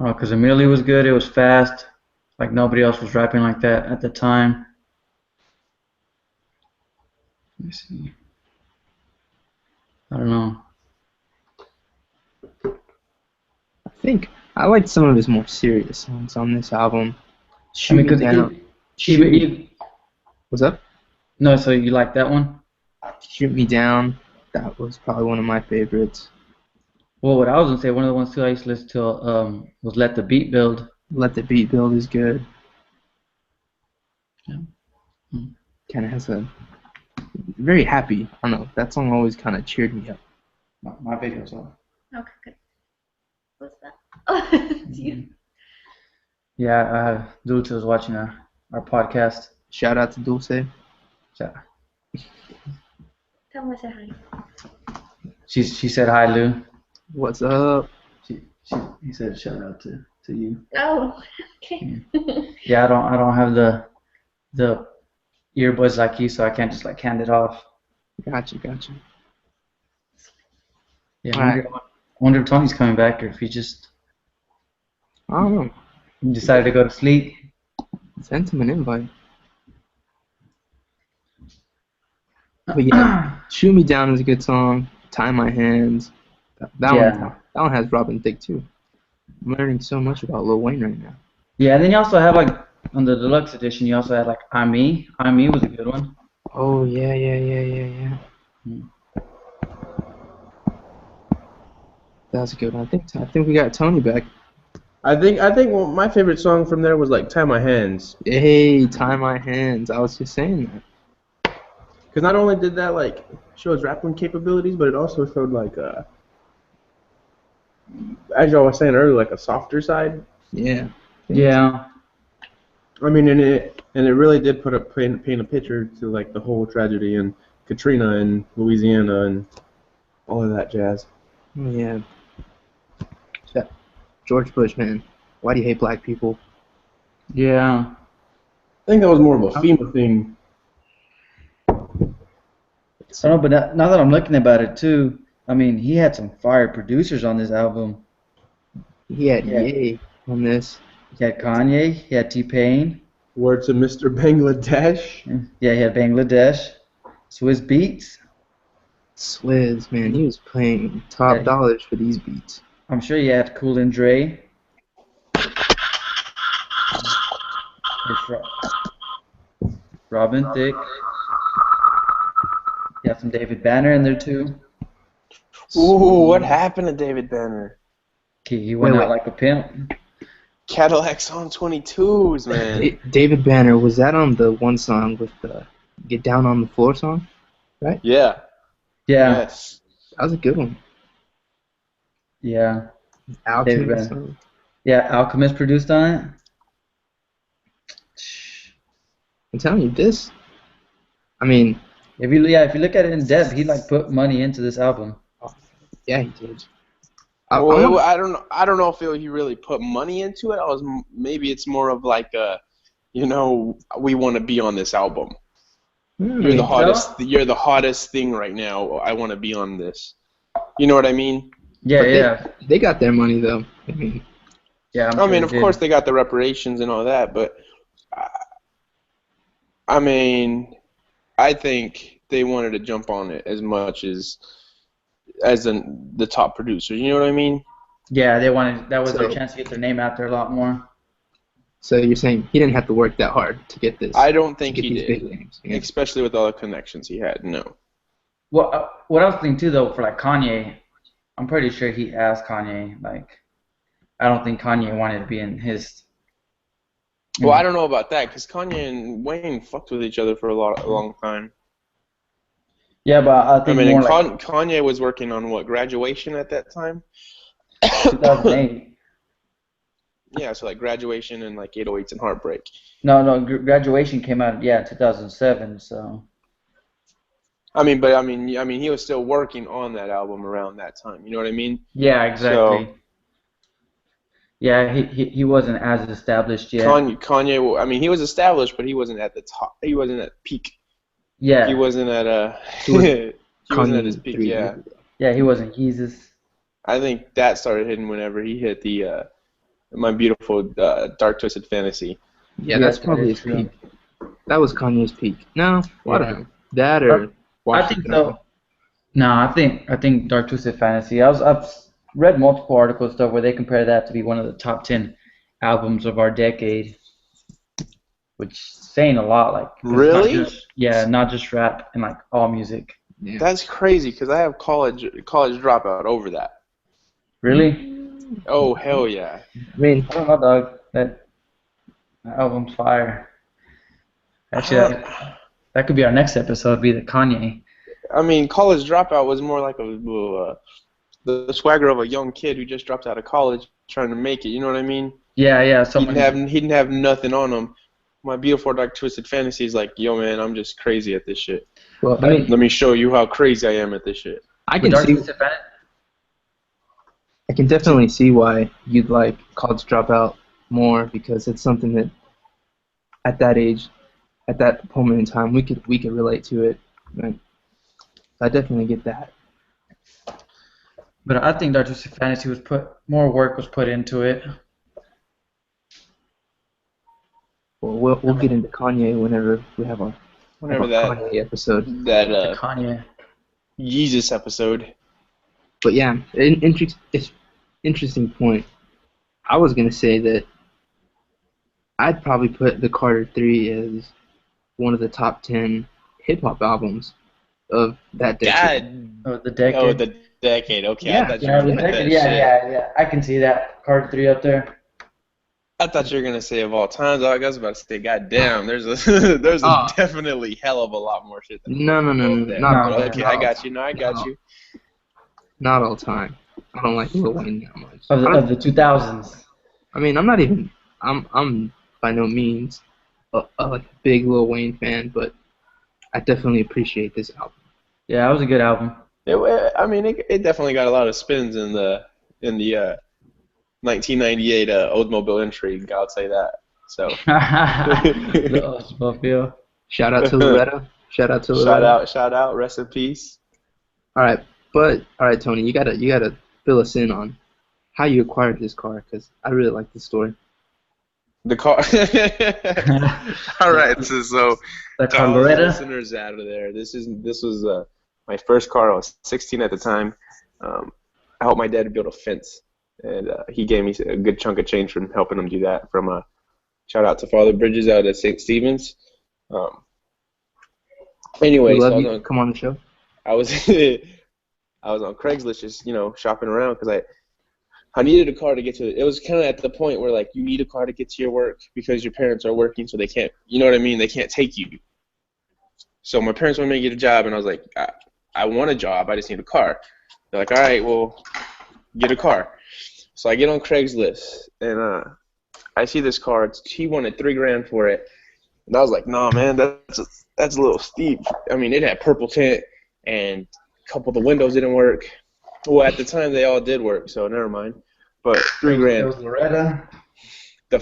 Oh, because Amelie was good. It was fast. Like nobody else was rapping like that at the time. Let me see. I don't know. I think I liked some of his more serious songs on this album. I mean, because What's up? No, so you like that one? Shoot Me Down. That was probably one of my favorites. Well, what I was gonna say, one of the ones too I used to listen to was Let the Beat Build. Let the Beat Build is good. Yeah. Kind of has a very happy. I don't know. That song always kind of cheered me up. My video's on. Okay, good. What's that? Oh, it's you. Yeah, Dulce was watching our podcast. Shout out to Dulce. Yeah. Tell me to say hi. She said hi, Lou. What's up? He said shout out to. to you. Oh, okay. Yeah, I don't have the earbuds like you, so I can't just like hand it off. Gotcha. Yeah, All right. I wonder if Tony's coming back or if he just I don't know. decided to go to sleep. Send him an invite. But yeah, Shoot Me Down is a good song. Tie My Hands. Yeah. That one has Robin Thicke too. I'm learning so much about Lil Wayne right now. Yeah, and then you also have like on the deluxe edition, you also had like I'm Me. I'm Me was a good one. Oh yeah. Hmm. That was a good one. I think we got Tony back. I think my favorite song from there was like "Tie My Hands," Hey, Tie My Hands. I was just saying that. because not only did that like show his rapping capabilities, but it also showed like as y'all was saying earlier, like a softer side. Yeah. Yeah. I mean, and it really did paint a picture to like the whole tragedy in Katrina and Louisiana and all of that jazz. Oh, yeah. That George Bush, man. Why do you hate black people? Yeah. I think that was more of a FEMA thing. I don't know, but now that I'm looking about it too, I mean, he had some fire producers on this album. He had Yeah. Ye on this. He had Kanye, he had T-Pain, Word to Mr. Bangladesh. yeah, he had Bangladesh, Swiss Beats. Swizz, man, he was paying top Yeah. dollars for these beats. I'm sure you had Cool and Dre. Robin Thicke. You have some David Banner in there too. Ooh, what happened to David Banner? He went Wait. out like a pimp. Cadillac Song 22s, man. David Banner, was that on the one song with the Get Down on the Floor song? Yeah. Yeah. Yes. That was a good one. Yeah. David Alchemist Banner. song. Yeah, Alchemist produced on it. I'm telling you, this. I mean, If you look at it in depth, he like put money into this album. yeah, he did. Well, I don't know. I don't know if he really put money into it. Maybe it's more of like we want to be on this album. You're the hottest. You're the hottest thing right now. I want to be on this. You know what I mean? Yeah, But yeah. They got their money though. I mean, Yeah, I mean, of course they got the reparations and all that, but I mean, I think they wanted to jump on it as much as the top producers. You know what I mean? Yeah, they wanted that was their So- chance to get their name out there a lot more. so you're saying he didn't have to work that hard to get this? I don't to think get he these did, big names. Yeah. especially with all the connections he had. No. Well, what I was thinking too though for like Kanye, I'm pretty sure he asked Kanye like, I don't think Kanye wanted to be in his. Well, I don't know about that because Kanye and Wayne fucked with each other for a long time. Yeah, but I think more like Kanye was working on what, Graduation at that time? 2008. Yeah, so like Graduation and like 808s and Heartbreak. No, Graduation came out 2007. So I mean, he was still working on that album around that time. You know what I mean? yeah, exactly. So, yeah, he wasn't as established yet. Kanye, I mean, he was established, but he wasn't at the top. He wasn't at peak. Yeah. He wasn't at He was he wasn't at his Kanye peak. 3 Yeah. years ago. Yeah, he wasn't Jesus. I think that started hitting whenever he hit the My Beautiful Dark Twisted Fantasy. Yeah, that's that probably is his true. peak. That was Kanye's peak. No, I don't know. That or I Washington. think so. No, I think Dark Twisted Fantasy. I've read multiple articles stuff where they compare that to be one of the top 10 albums of our decade, which is saying a lot. Like it's Really? not just rap and like all music. Yeah. That's crazy because I have college dropout over that. Really? Oh hell yeah! I mean, I don't know, dog. That album's fire. Actually, that could be our next episode. Be the Kanye. I mean, college dropout was more like the swagger of a young kid who just dropped out of college trying to make it. You know what I mean? Yeah. He didn't have nothing on him. My Beautiful Dark Twisted Fantasy is like, yo man, I'm just crazy at this shit. well, Let me show you how crazy I am at this shit. I With can Dark see. Twisted Fantasy. I can definitely see why you'd like College Dropout more because it's something that at that age, at that moment in time, we could relate to it. Right? I definitely get that. But I think Dark Twisted Fantasy was more work was put into it. Well, we'll get into Kanye whenever we have our Whenever that Kanye episode. that The Kanye. Yeezus episode. But yeah, it's interesting point. I was gonna say that I'd probably put the Carter 3 as one of the top 10 hip hop albums of that decade. God. Oh, the decade. Oh, the decade. Okay, Yeah. I thought you Yeah, were the gonna put decade. that Yeah, shit. yeah. I can see that. Card 3 up there. I thought you were gonna say of all times. I was about to say, God damn, there's a there's a Ah. definitely hell of a lot more shit than No, there. not No, all Okay, time. I got you. No, I got No. you. Not all time. I don't like Lil Wayne that much. Of the 2000s. I mean, I'm not even. I'm by no means a like big Lil Wayne fan, but I definitely appreciate this album. Yeah, that was a good album. I mean, it definitely got a lot of spins in the 1998 Oldsmobile Intrigue. I'll say that. So The Oldsmobile. Shout out to Loretta. Shout out to Loretta. shout out, rest in peace. All right, Tony, you gotta fill us in on how you acquired this car because I really like the story. The car. All right, so The to all the Carloretta. listeners out of there, this was my first car. I was 16 at the time. I helped my dad build a fence, and he gave me a good chunk of change from helping him do that. From shout out to Father Bridges out at St. Stephen's. Anyway, We so love I was you. on Come on the show. I was I was on Craigslist just shopping around because I needed a car to get to it. It was kind of at the point where like you need a car to get to your work because your parents are working, so they can't, you know what I mean? They can't take you. So my parents wanted me to get a job, and I was like, I want a job. I just need a car. They're like, all right, well, get a car. So I get on Craigslist, and I see this car. He wanted $3,000 for it, and I was like, nah, man, that's a little steep. I mean, it had purple tint, and a couple of the windows didn't work. Well, at the time they all did work, so never mind. But $3,000. It was Loretta. The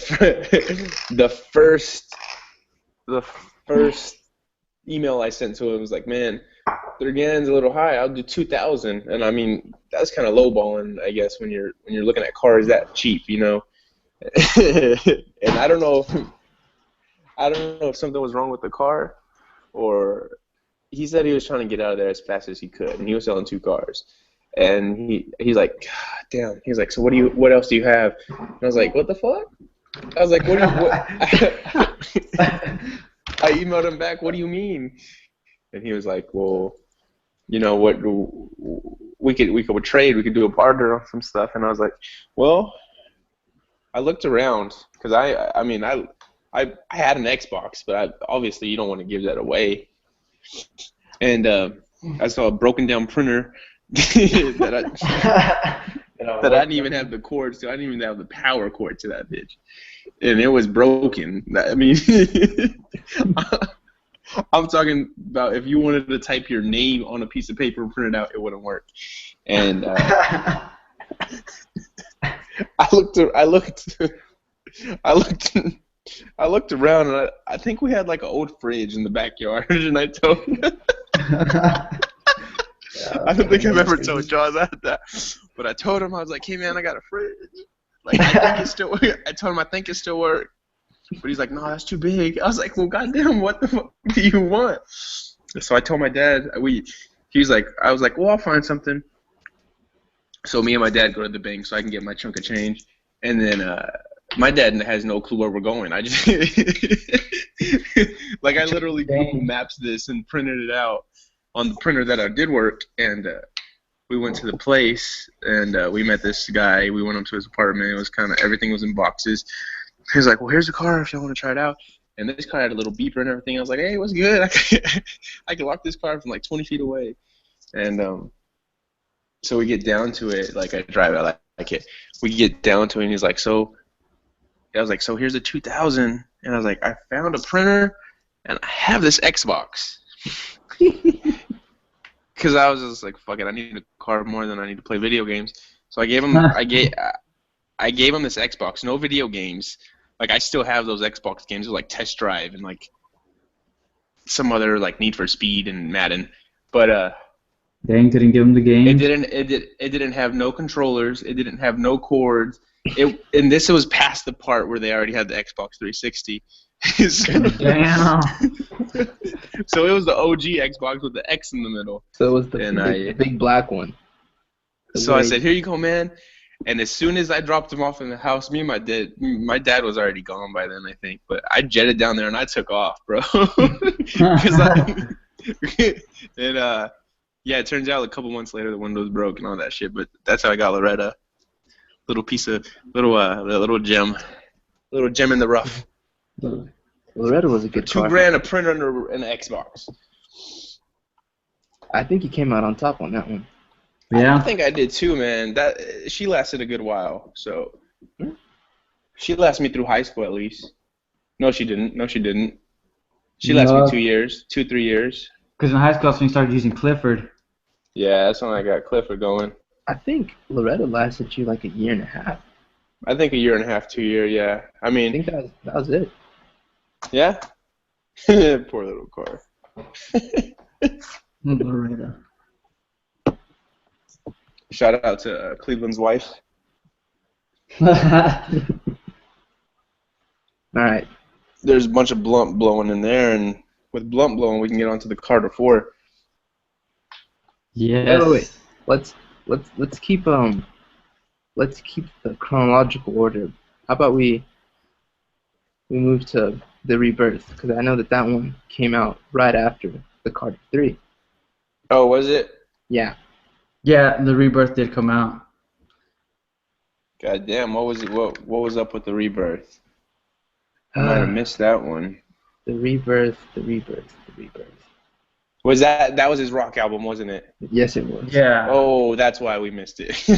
first email I sent to him was like, man, $3,000's a little high. I'll do $2,000. And I mean, that's kind of lowballing, I guess, when you're looking at cars that cheap, And I don't know if something was wrong with the car, or he said he was trying to get out of there as fast as he could, and he was selling 2 cars. And he's like, God damn. He's like, so what else do you have? And I was like, what the fuck? I was like, what? I emailed him back, what do you mean? And he was like, well, what? We could trade. We could do a barter on some stuff. And I was like, well, I looked around because I had an Xbox, but obviously you don't want to give that away. And I saw a broken down printer that I didn't even have the cords to. I didn't even have the power cord to that bitch, and it was broken. I mean, I'm talking about if you wanted to type your name on a piece of paper and print it out, it wouldn't work. And I looked around, and I think we had like an old fridge in the backyard, and I told him. I don't think I've ever told Jaws that, but I told him, I was like, hey man, I got a fridge. Like, I think it still. I told him I think it still works, but he's like, no, that's too big. I was like, well, goddamn, what the fuck do you want? So I told my dad. I was like, well, I'll find something. So me and my dad go to the bank so I can get my chunk of change, and then my dad has no clue where we're going. I just like I literally Google Maps this and printed it out on the printer that I did work, and we went to the place, and we met this guy. We went up to his apartment. It was everything was in boxes. He was like, well, here's the car if y'all want to try it out. And this car had a little beeper and everything. I was like, hey, what's good? I can lock this car from like 20 feet away. And so we get down to it. Like, I drive out like it. We get down to it, and he's like, so here's a 2000. And I was like, I found a printer, and I have this Xbox. Because I was just like, fuck it, I need a car more than I need to play video games. So I gave him this Xbox, no video games. Like I still have those Xbox games, like Test Drive and like some other like Need for Speed and Madden, but Dang, couldn't give him the game. it didn't have no controllers, it didn't have no cords. And this was past the part where they already had the Xbox 360. Damn. So it was the OG Xbox with the X in the middle. So it was the big black one. So I said, "Here you go, man." And as soon as I dropped him off in the house, my dad was already gone by then, I think. But I jetted down there and I took off, bro. Yeah, it turns out a couple months later the windows broke and all that shit. But that's how I got Loretta. Little gem in the rough. Loretta was a good car. $2,000 a printer under an Xbox. I think he came out on top on that one. Yeah. I think I did too, man. She lasted a good while. So she lasted me through high school at least. No, she didn't. She lasted me 2 years, 3 years. Because in high school, that's when you started using Clifford. Yeah, that's when I got Clifford going. I think Loretta lasted you like a year and a half. I think 1.5 years, 2 years, yeah. I mean, I think that was it. Yeah? Poor little car. Loretta. Shout out to Cleveland's wife. All right. There's a bunch of blunt blowing in there, and with blunt blowing, we can get onto the Carter 4. Yes. Wait. Let's keep the chronological order. How about we move to the Rebirth, because I know that one came out right after the Carter 3. Oh, was it? Yeah. Yeah, the Rebirth did come out. God damn, what was it? What was up with the Rebirth? I might have missed that one. The Rebirth. Was that was his rock album, wasn't it? Yes, it was. Yeah. Oh, that's why we missed it.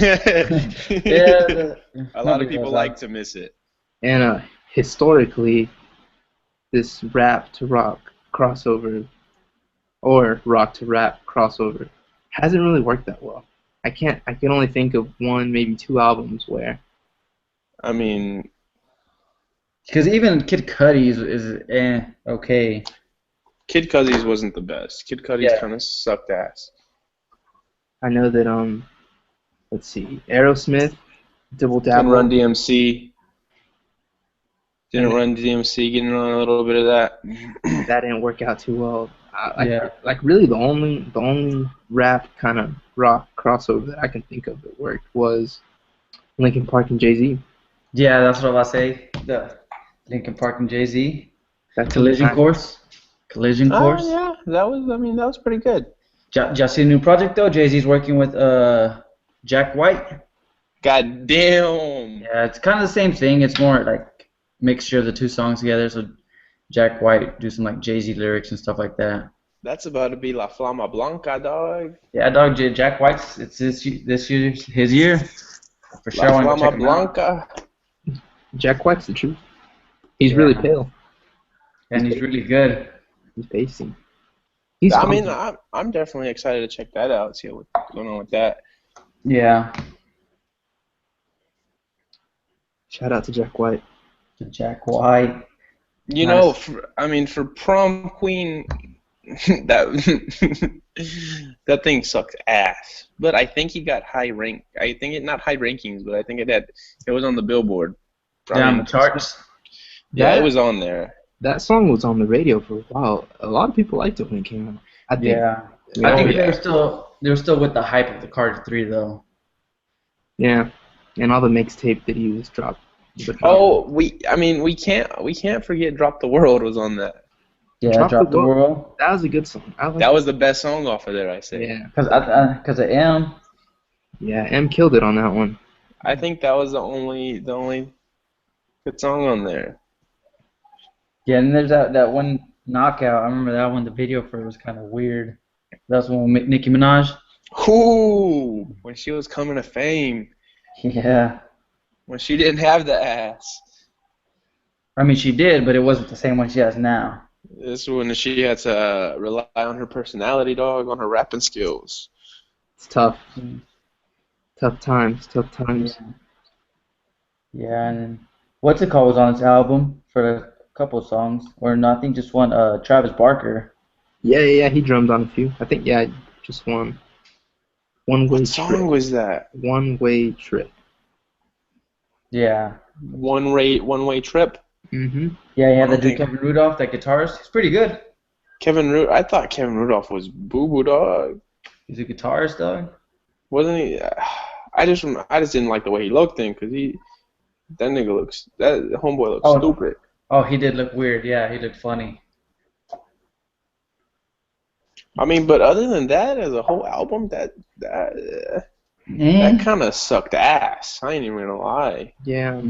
Yeah. A lot of people like to miss it. And historically, this rap to rock crossover or rock to rap crossover hasn't really worked that well. I can only think of one, maybe two albums where. I mean, because even Kid Cudi's is okay. Kid Cudi's wasn't the best. Kid Cudi's kind of sucked ass. I know that let's see, Aerosmith, Double Dabble. Didn't Run DMC. Run DMC getting on a little bit of that. That didn't work out too well. Like really the only rap kind of rock crossover that I can think of that worked was Linkin Park and Jay-Z. Yeah, that's what I say. The Linkin Park and Jay-Z. That's Collision Course. Oh yeah, that was pretty good. Just see a new project though. Jay-Z's working with Jack White. God damn. Yeah, it's kind of the same thing. It's more like mixture of the two songs together. So Jack White do some like Jay-Z lyrics and stuff like that. That's about to be La Flama Blanca, dog. Yeah, dog. Jack White's this year his year for sure. La Flama Blanca. Jack White's the truth. He's really pale. And he's really good. He's pacing. I'm definitely excited to check that out. See what's going on with that. Yeah. Shout out to Jack White. To Jack White. You know, for prom queen, that that thing sucks ass. But I think he got high rank. I think it not high rankings, but I think it was on the Billboard. Down the charts. Yeah, it was on there. That song was on the radio for a while. A lot of people liked it when it came out. I think. Yeah. I think they were still with the hype of the Carter 3 though. Yeah, and all the mixtape that he was dropped. Oh, we can't forget "Drop the World" was on that. Yeah, Drop the World. That was a good song. That was the best song off of there, I say. Yeah, because of M. Yeah, M killed it on that one. I think that was the only good song on there. Yeah, and there's that one Knockout. I remember that one. The video for it was kind of weird. That's one with Nicki Minaj. Ooh, when she was coming to fame. Yeah. When she didn't have the ass. I mean, she did, but it wasn't the same one she has now. This is when she had to rely on her personality, dog, on her rapping skills. It's tough. Tough times, tough times. Yeah, and then what's it called was on this album for a couple of songs, or no, I think just one. Travis Barker. Yeah. He drummed on a few. I think just one. One way What song trip. was that? One way trip. Yeah, One way trip. Mhm. yeah, I yeah. don't That dude think Kevin Rudolph, that guitarist, he's pretty good. I thought Kevin Rudolph was Boo Boo Dog. He's a guitarist, though. Wasn't he? I just didn't like the way he looked then, cause that homeboy looks Oh, stupid. oh, he did look weird. Yeah, he looked funny. I mean, but other than that, as a whole album, that And kind of sucked ass. I ain't even gonna lie. Yeah.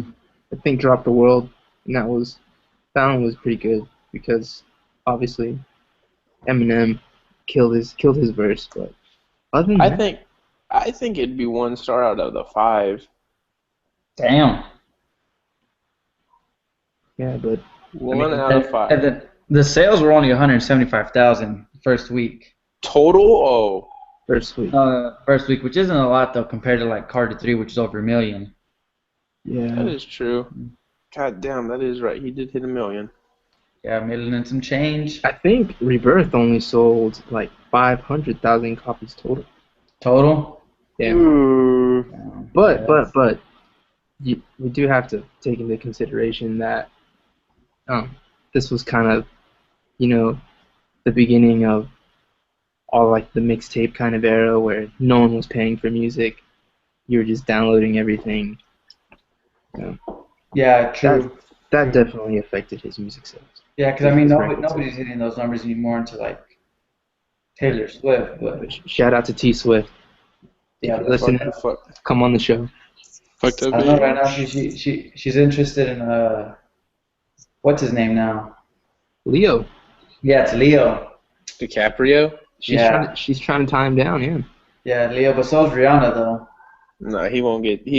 I think Drop the World, and that one was pretty good because obviously Eminem killed his verse, but other than I that, think I think it'd be 1 star out of the 5. damn. yeah, but One out of 5. And the sales were only 175,000 first week. Total? Oh, first week. First week, which isn't a lot though compared to like Carter 3, which is over a million. that Yeah. is true. God damn, that is right. He did hit 1 million. Yeah, a million and some change I think Rebirth only sold like 500,000 copies total. total. Yeah. Ooh. But Yeah, we do have to take into consideration that this was kind of, the beginning of all like the mixtape kind of era where no one was paying for music. You were just downloading everything. yeah, true. That definitely affected his music sales. Yeah, because I mean, His record nobody's hitting those numbers anymore into like Taylor Swift, but sales. Shout out to T Swift. yeah, If you're listening, come on the show. Fucked up. I don't know right now. She's interested in what's his name now? Leo. Yeah, it's Leo. DiCaprio? She's trying to tie him down, yeah. Yeah, Leo, but so's Rihanna though. No, he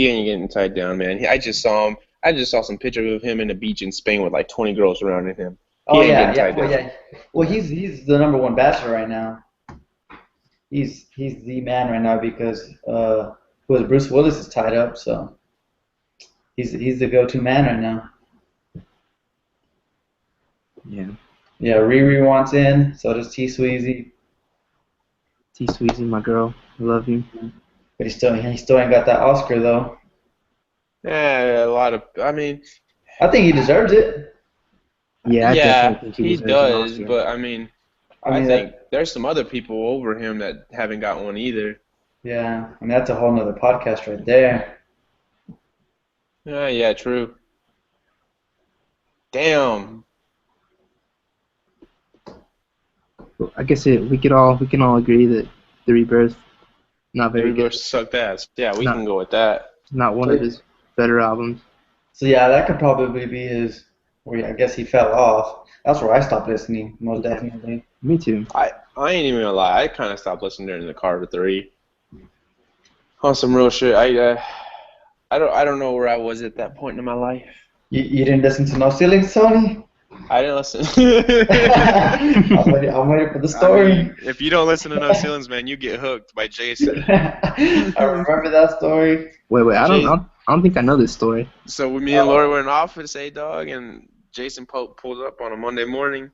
ain't getting tied down, man. I just saw him. I just saw some pictures of him in the beach in Spain with like 20 girls surrounding him. He Oh ain't yeah, getting yeah, tied well, down. yeah. Well, he's the number one bachelor right now. He's the man right now because Bruce Willis is tied up, so he's the go-to man right now. Yeah. Yeah, Riri wants in, so does T Sweezy, T Sweezy, my girl. I love you. but he still ain't got that Oscar though. Yeah, I mean, I think he deserves it. Yeah, I yeah, definitely think he deserves an does, Oscar. but I mean, I I mean, think there's some other people over him that haven't got one either. yeah, I mean that's a whole nother podcast right there. Yeah, true. Damn. I guess we can all agree that the Rebirth not very Rebirth good. sucked ass. Yeah, we No. can go with that. Not one of his better albums. So yeah, that could probably be his. Where I guess he fell off. That's where I stopped listening, most definitely. Me too. I ain't even gonna lie. I kind of stopped listening during the Carter 3. On some real shit. I don't know where I was at that point in my life. You didn't listen to No Ceilings, Tony? I didn't listen. I'm waiting for the story. I mean, if you don't listen to No Ceilings, man, you get hooked by Jason. I remember that story. Wait, I don't think I know this story. So when me and Laura were in office, dog, and Jason pulled up on a Monday morning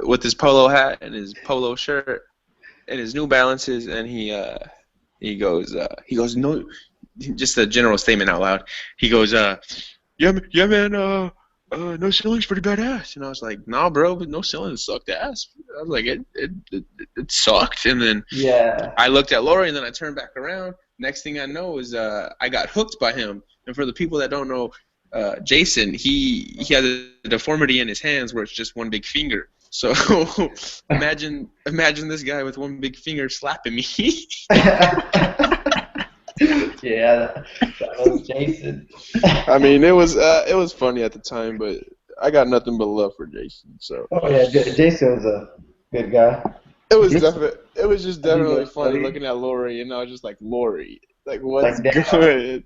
with his polo hat and his polo shirt and his New Balances, and he goes no, just a general statement out loud. He goes, yeah man, No Ceilings pretty badass, and I was like, nah, bro, but No Ceilings sucked ass. I was like, it sucked, and then Yeah. I looked at Lori, and then I turned back around. Next thing I know is I got hooked by him. And for the people that don't know, Jason, he has a deformity in his hands where it's just one big finger. So imagine this guy with one big finger slapping me. Yeah, that was Jason. I mean, it was funny at the time, but I got nothing but love for Jason. So Oh yeah, Jason was a good guy. it was Jason- it was just definitely was funny funny. looking at Lori, and I was just like, Lori, like what's Like, damn. good?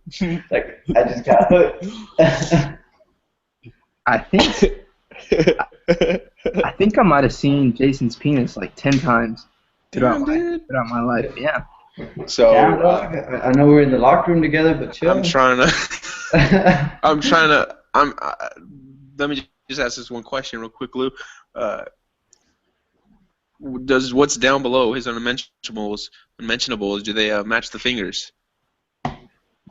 Like I just got hooked. I think I might have seen Jason's penis like 10 times Damn, throughout my life. Yeah. So Damn, dog. I know we're in the locker room together, but chill. I'm trying to. I'm trying to. Let me just ask this one question real quick, Lou. Does what's down below his unmentionables? Do they match the fingers?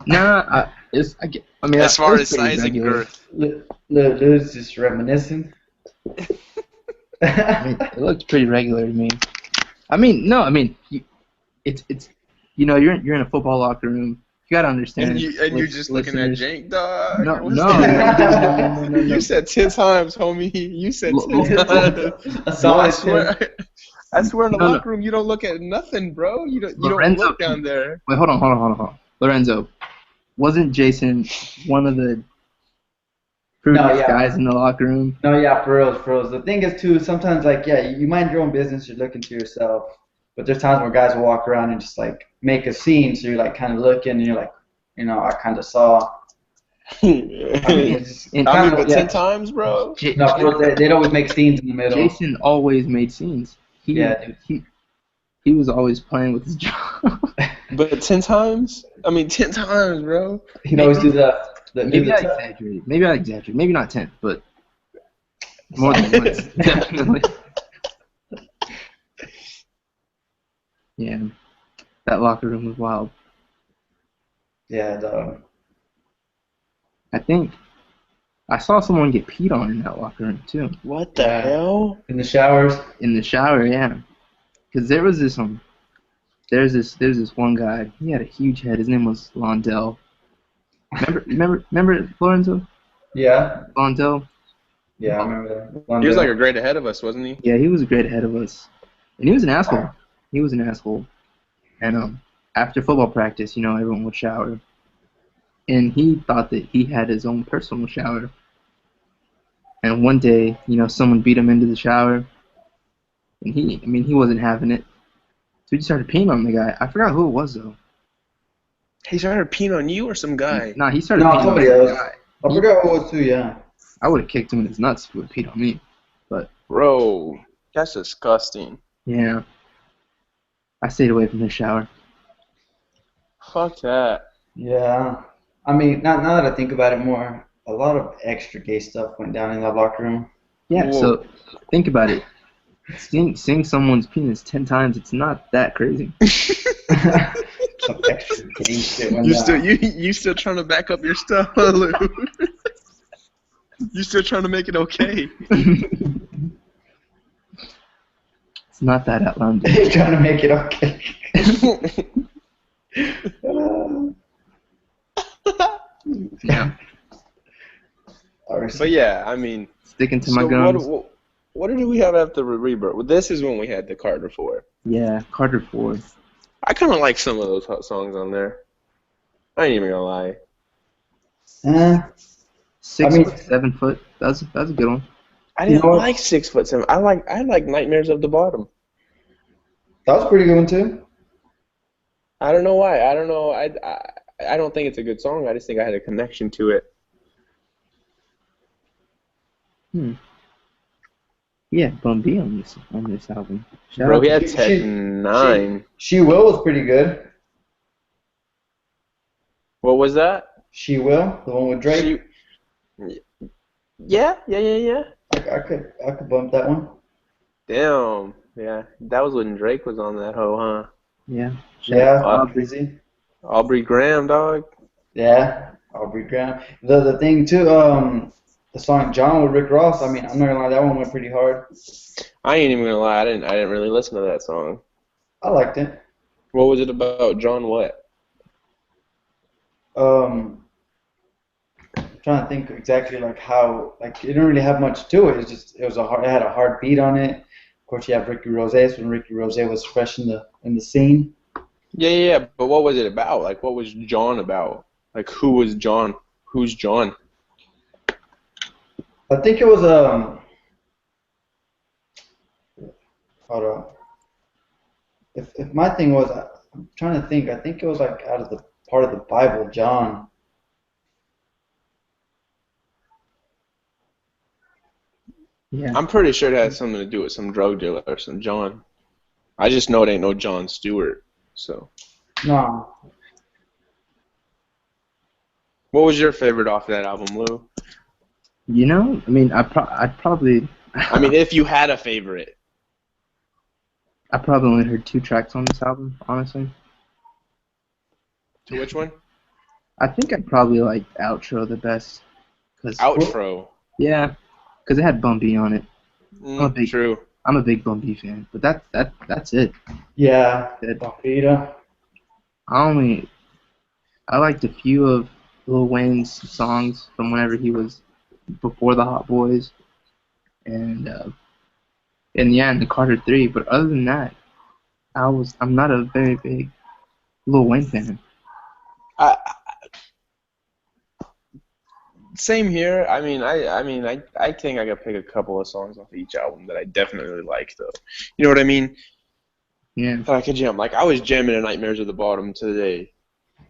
Nah, I mean, As it far was as pretty size and regular. girth. Lou's just reminiscing. I mean, it looked pretty regular to me. I mean, no, I mean, it's you're in a football locker room. You gotta understand. And you're just looking at listeners. Jank, dog. No, What's no, that? no. You said 10 times, homie. You said 10 times. A solid I swear in the No, no. locker room you don't look at nothing, bro. You don't Lorenzo, look down there. Wait, hold on. Lorenzo, wasn't Jason one of the prettiest guys in the locker room? No, yeah, for reals. The thing is, too, sometimes, like, yeah, you mind your own business, you're looking to yourself. But there's times where guys will walk around and just, like, make a scene, so you're, like, kind of looking, and you're like, I kind of saw. But 10 times, bro? No, for real, they'd always make scenes in the middle. Jason always made scenes. He was always playing with his jaw. But 10 times? I mean, 10 times, bro. He'd always do the Maybe I exaggerated. Maybe not 10, but more than once, definitely. Yeah, that locker room was wild. Yeah, dog. I think I saw someone get peed on in that locker room too. What the hell? In the showers? In the shower, yeah. Because there was this there's this one guy. He had a huge head. His name was Londell. Remember Lorenzo? Yeah. Londell? Yeah, I remember that. He was like a grade ahead of us, wasn't he? Yeah, he was a grade ahead of us. And he was an asshole. And after football practice, everyone would shower. And he thought that he had his own personal shower. And one day, someone beat him into the shower. And he wasn't having it. So he just started peeing on the guy. I forgot who it was, though. He started peeing on you or some guy? Nah, he started peeing somebody on the else. guy. I forgot who it was, too, yeah. I would have kicked him in his nuts if he would have peed on me. But bro, that's disgusting. Yeah. I stayed away from his shower. Fuck that. Yeah. I mean, now that I think about it more, a lot of extra gay stuff went down in that locker room. Yeah, Whoa. So think about it. Seeing someone's penis 10 times, it's not that crazy. Some extra gay shit went down. You still trying to back up your stuff, Lou? You still trying to make it okay? It's not that outlandish. He's trying to make it okay. Yeah. But yeah, I mean, sticking to my guns. What did we have after Rebirth? Well, this is when we had the Carter 4. Yeah, Carter 4. I kind of like some of those hot songs on there. I ain't even gonna lie. 6 foot, 7 foot. That's a good one. I didn't like 6 foot 7. I like Nightmares of the Bottom. That was a pretty good one too. I don't know why. I don't know. I don't think it's a good song. I just think I had a connection to it. Yeah, Bun B on this album. Bro, he had Tech 9. She Will was pretty good. What was that? She Will, the one with Drake. Yeah. I could bump that one. Damn. Yeah, that was when Drake was on that hoe, huh? Yeah. Aubrey Graham, dog. Yeah, Aubrey Graham. The thing too, the song John with Rick Ross. I mean, I'm not gonna lie, that one went pretty hard. I ain't even gonna lie, I didn't really listen to that song. I liked it. What was it about? John what? I'm trying to think exactly like how, like, it didn't really have much to it. It had a hard beat on it. Of course, you have Ricky Rose when Ricky Rose was fresh in the scene. Yeah. But what was it about? Like, what was John about? Like, who was John? Who's John? I think it was hold on. If my thing was, I'm trying to think. I think it was like out of the part of the Bible, John. Yeah. I'm pretty sure it had something to do with some drug dealer or some John. I just know it ain't no John Stewart. So. No. What was your favorite off that album, Lou? You know, I mean, I'd probably I mean, if you had a favorite. I probably only heard 2 tracks on this album, honestly. To which one? I think I probably liked Outro the best, cause Outro. yeah, cause it had Bun B on it. True. I'm a big Bun B fan, but that's it. Yeah. It- Bafita. I liked a few of Lil Wayne's songs from whenever he was before the Hot Boys, and yeah, and the Carter 3. But other than that, I'm not a very big Lil Wayne fan. I, Same here. I think I could pick a couple of songs off each album that I definitely like, though. You know what I mean? Yeah. That I could jam. Like, I was jamming to Nightmares at the Bottom today,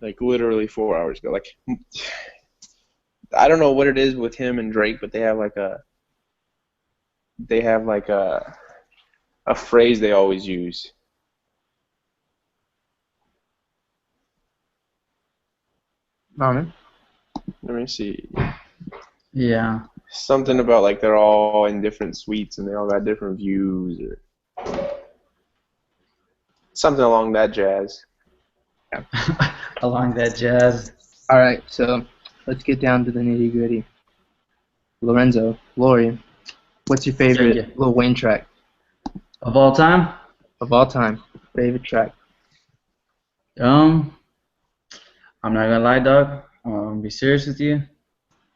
like literally 4 hours ago. Like, I don't know what it is with him and Drake, but they have a phrase they always use. Man. Let me see. Yeah. Something about like they're all in different suites and they all got different views or something along that jazz. Along that jazz. All right, so let's get down to the nitty gritty. Lorenzo, Lori, what's your favorite Yeah. Lil Wayne track Of all time? of all time? Favorite track? I'm not gonna lie, dog. Be serious with you.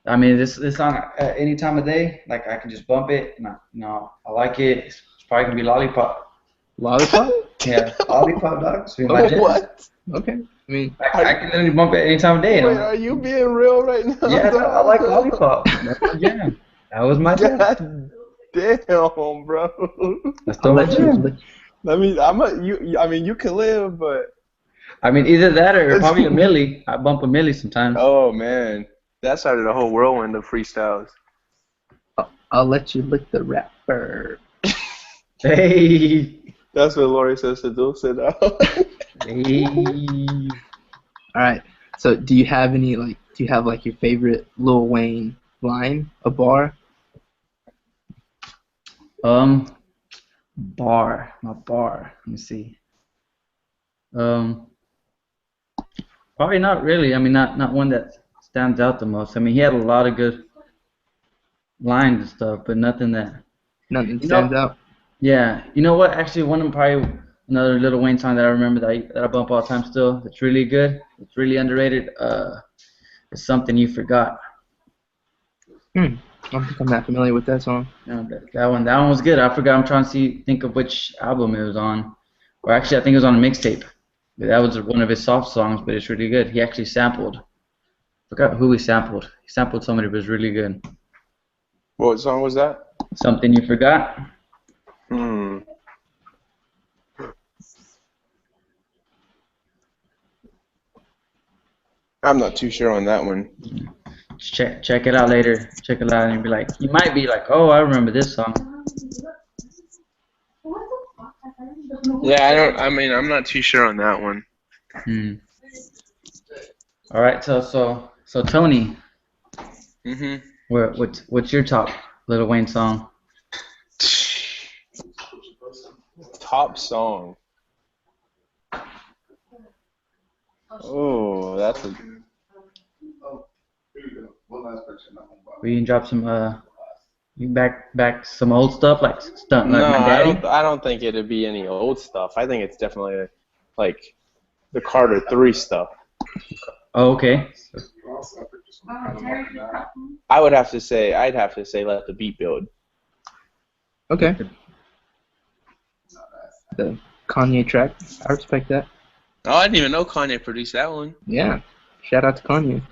I mean, this song at any time of day, like I can just bump it, and I like it. It's probably gonna be Lollipop. Lollipop? Yeah, Lollipop, dog. It's my jam. What? Okay. I mean, I can literally bump it any time of day. and Wait, I'm- are you being real right now? yeah, dog, I like Lollipop. That's my jam. That was my jam. God damn, bro. That's I'll still my let you. jam. I mean, you can live, but I mean, either that or probably a Millie. I bump a Millie sometimes. oh man, that started a whole whirlwind of freestyles. I'll let you lick the rapper. Hey. That's what Lori says to do. Sit down. Hey. All right. So, do you have your favorite Lil Wayne line, a bar? Bar. My bar. Let me see. Probably not really. I mean, not one that stands out the most. I mean, he had a lot of good lines and stuff, but nothing that. Nothing You know- stands out. Yeah. You know what? Actually, another Lil Wayne song that I remember that I bump all the time still. That's really good. It's really underrated. It's Something You Forgot. I don't think I'm that familiar with that song. That one was good. I forgot. I'm trying to think of which album it was on. Or actually, I think it was on a mixtape. That was one of his soft songs, but it's really good. He actually sampled. Forgot who he sampled. He sampled somebody, but it was really good. What song was that? Something You Forgot. I'm not too sure on that one. Check it out later. Check it out and you might be like, oh, I remember this song. Yeah, I'm not too sure on that one. All right, so Tony, Mhm. what's your top Lil Wayne song? Top song. Oh, that's a. We can drop some you back some old stuff like stunt like No, my daddy. I don't think it'd be any old stuff. I think it's definitely like the Carter 3 stuff. Oh, okay. I'd have to say Let the Beat Build. Okay. The Kanye track. I respect that. Oh, I didn't even know Kanye produced that one. Yeah. Shout out to Kanye.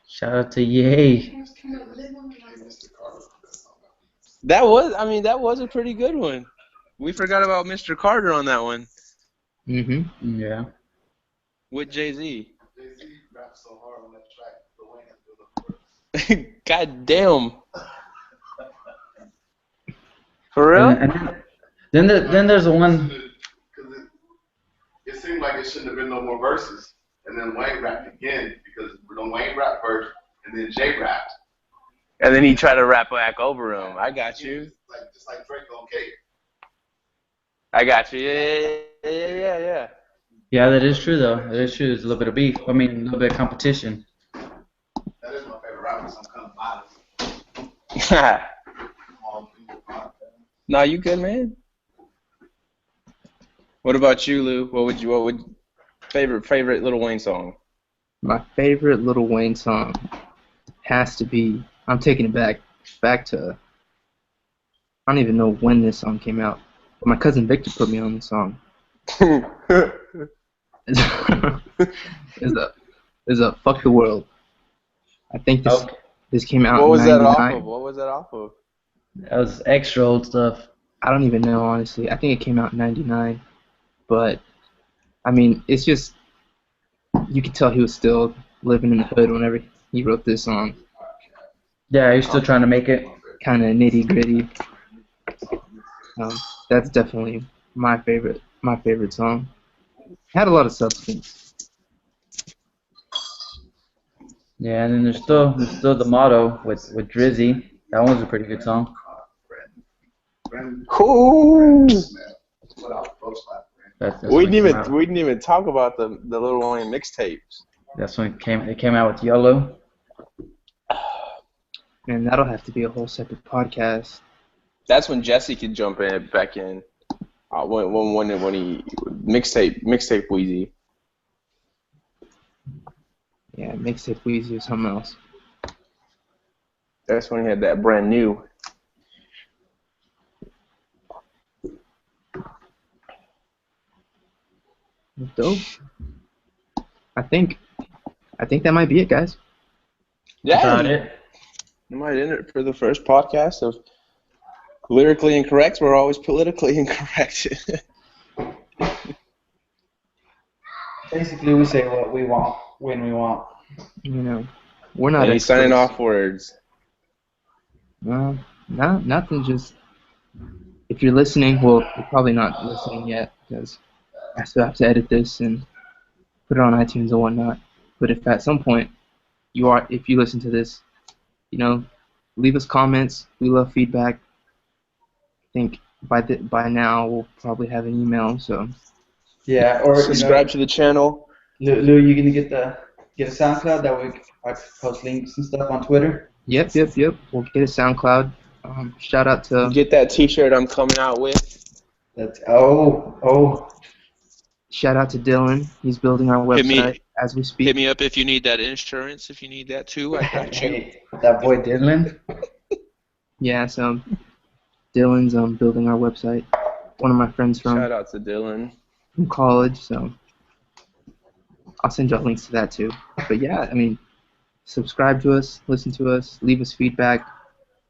Shout out to Ye. That was a pretty good one. We forgot about Mr. Carter on that one Mm-hmm. Yeah. with Jay-Z. God damn. For real? And then there's the one. it seemed like it shouldn't have been no more verses. And then Wayne rapped again because when Wayne rapped first, and then Jay rapped. And then he tried to rap back over him. I got you. Just like Drake on Cake. I got you. Yeah. Yeah, that is true though. That is true. There's a little bit of beef. I mean, a little bit of competition. That is my favorite rapper. So I'm kind of biased. No, you good, man. What about you, Lou? What would favorite Lil Wayne song? My favorite Lil Wayne song has to be. I'm taking it back to. I don't even know when this song came out, but my cousin Victor put me on the song. Is a Fuck the World. I think this came out. What was in that 99. off of? What was that off of? That was extra old stuff. I don't even know, honestly. I think it came out in 99. But, I mean, it's just, you could tell he was still living in the hood whenever he wrote this song. Yeah, he's still trying to make it. Kind of nitty gritty. That's definitely my favorite song. Had a lot of substance. Yeah, and then there's still the motto with Drizzy. That one's a pretty good song. Cool. That's We when didn't it came out. even talk about the Lil Wayne mixtapes. That's when it came out with Yellow. And that'll have to be a whole separate podcast. That's when Jesse could jump back in. When he mixtape Wheezy. Yeah, mixtape Weezy or something else. That's when he had that brand new. Dope. I think that might be it, guys. Yeah. About it. You might end it for the first podcast of Lyrically Incorrect. We're always politically incorrect. Basically, we say what we want when we want. You know, we're not. Any signing experts. off words? No, nothing. Just if you're listening, well, you're probably not listening yet because I still have to edit this and put it on iTunes and whatnot. But if at some point if you listen to this, leave us comments. We love feedback. I think by now we'll probably have an email. So Yeah, or Subscribe to the channel. Lou, you gonna get a SoundCloud that way I can post links and stuff on Twitter. Yep. We'll get a SoundCloud. Shout out to Get that T-shirt I'm coming out with. That's Shout out to Dylan. He's building our website as we speak. Hit me up if you need that insurance. If you need that too, I got you. Hey, that boy Dylan. Yeah, so Dylan's building our website. One of my friends Shout out to Dylan. from college, so I'll send y'all links to that too. But yeah, I mean, subscribe to us, listen to us, leave us feedback,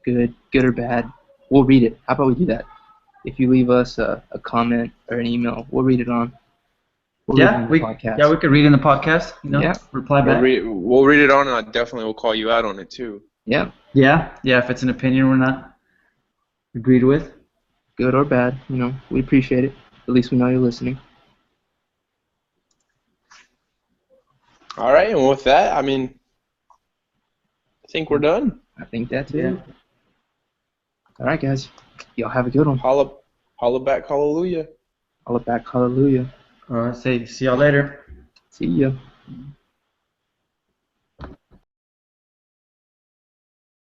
good or bad. We'll read it. How about we do that? If you leave us a comment or an email, we'll read it on. We'll read it on the podcast. We could read in the podcast. Yeah. Reply back. We'll read it on, and I definitely will call you out on it too. Yeah, Yeah. If it's an opinion we're not agreed with. good or bad, we appreciate it. At least we know you're listening. All right, and with that, I think we're done. I think that's it. Yeah. All right, guys. Y'all have a good one. Holla back, hallelujah. Holla back, hallelujah. All right. See y'all later. See ya.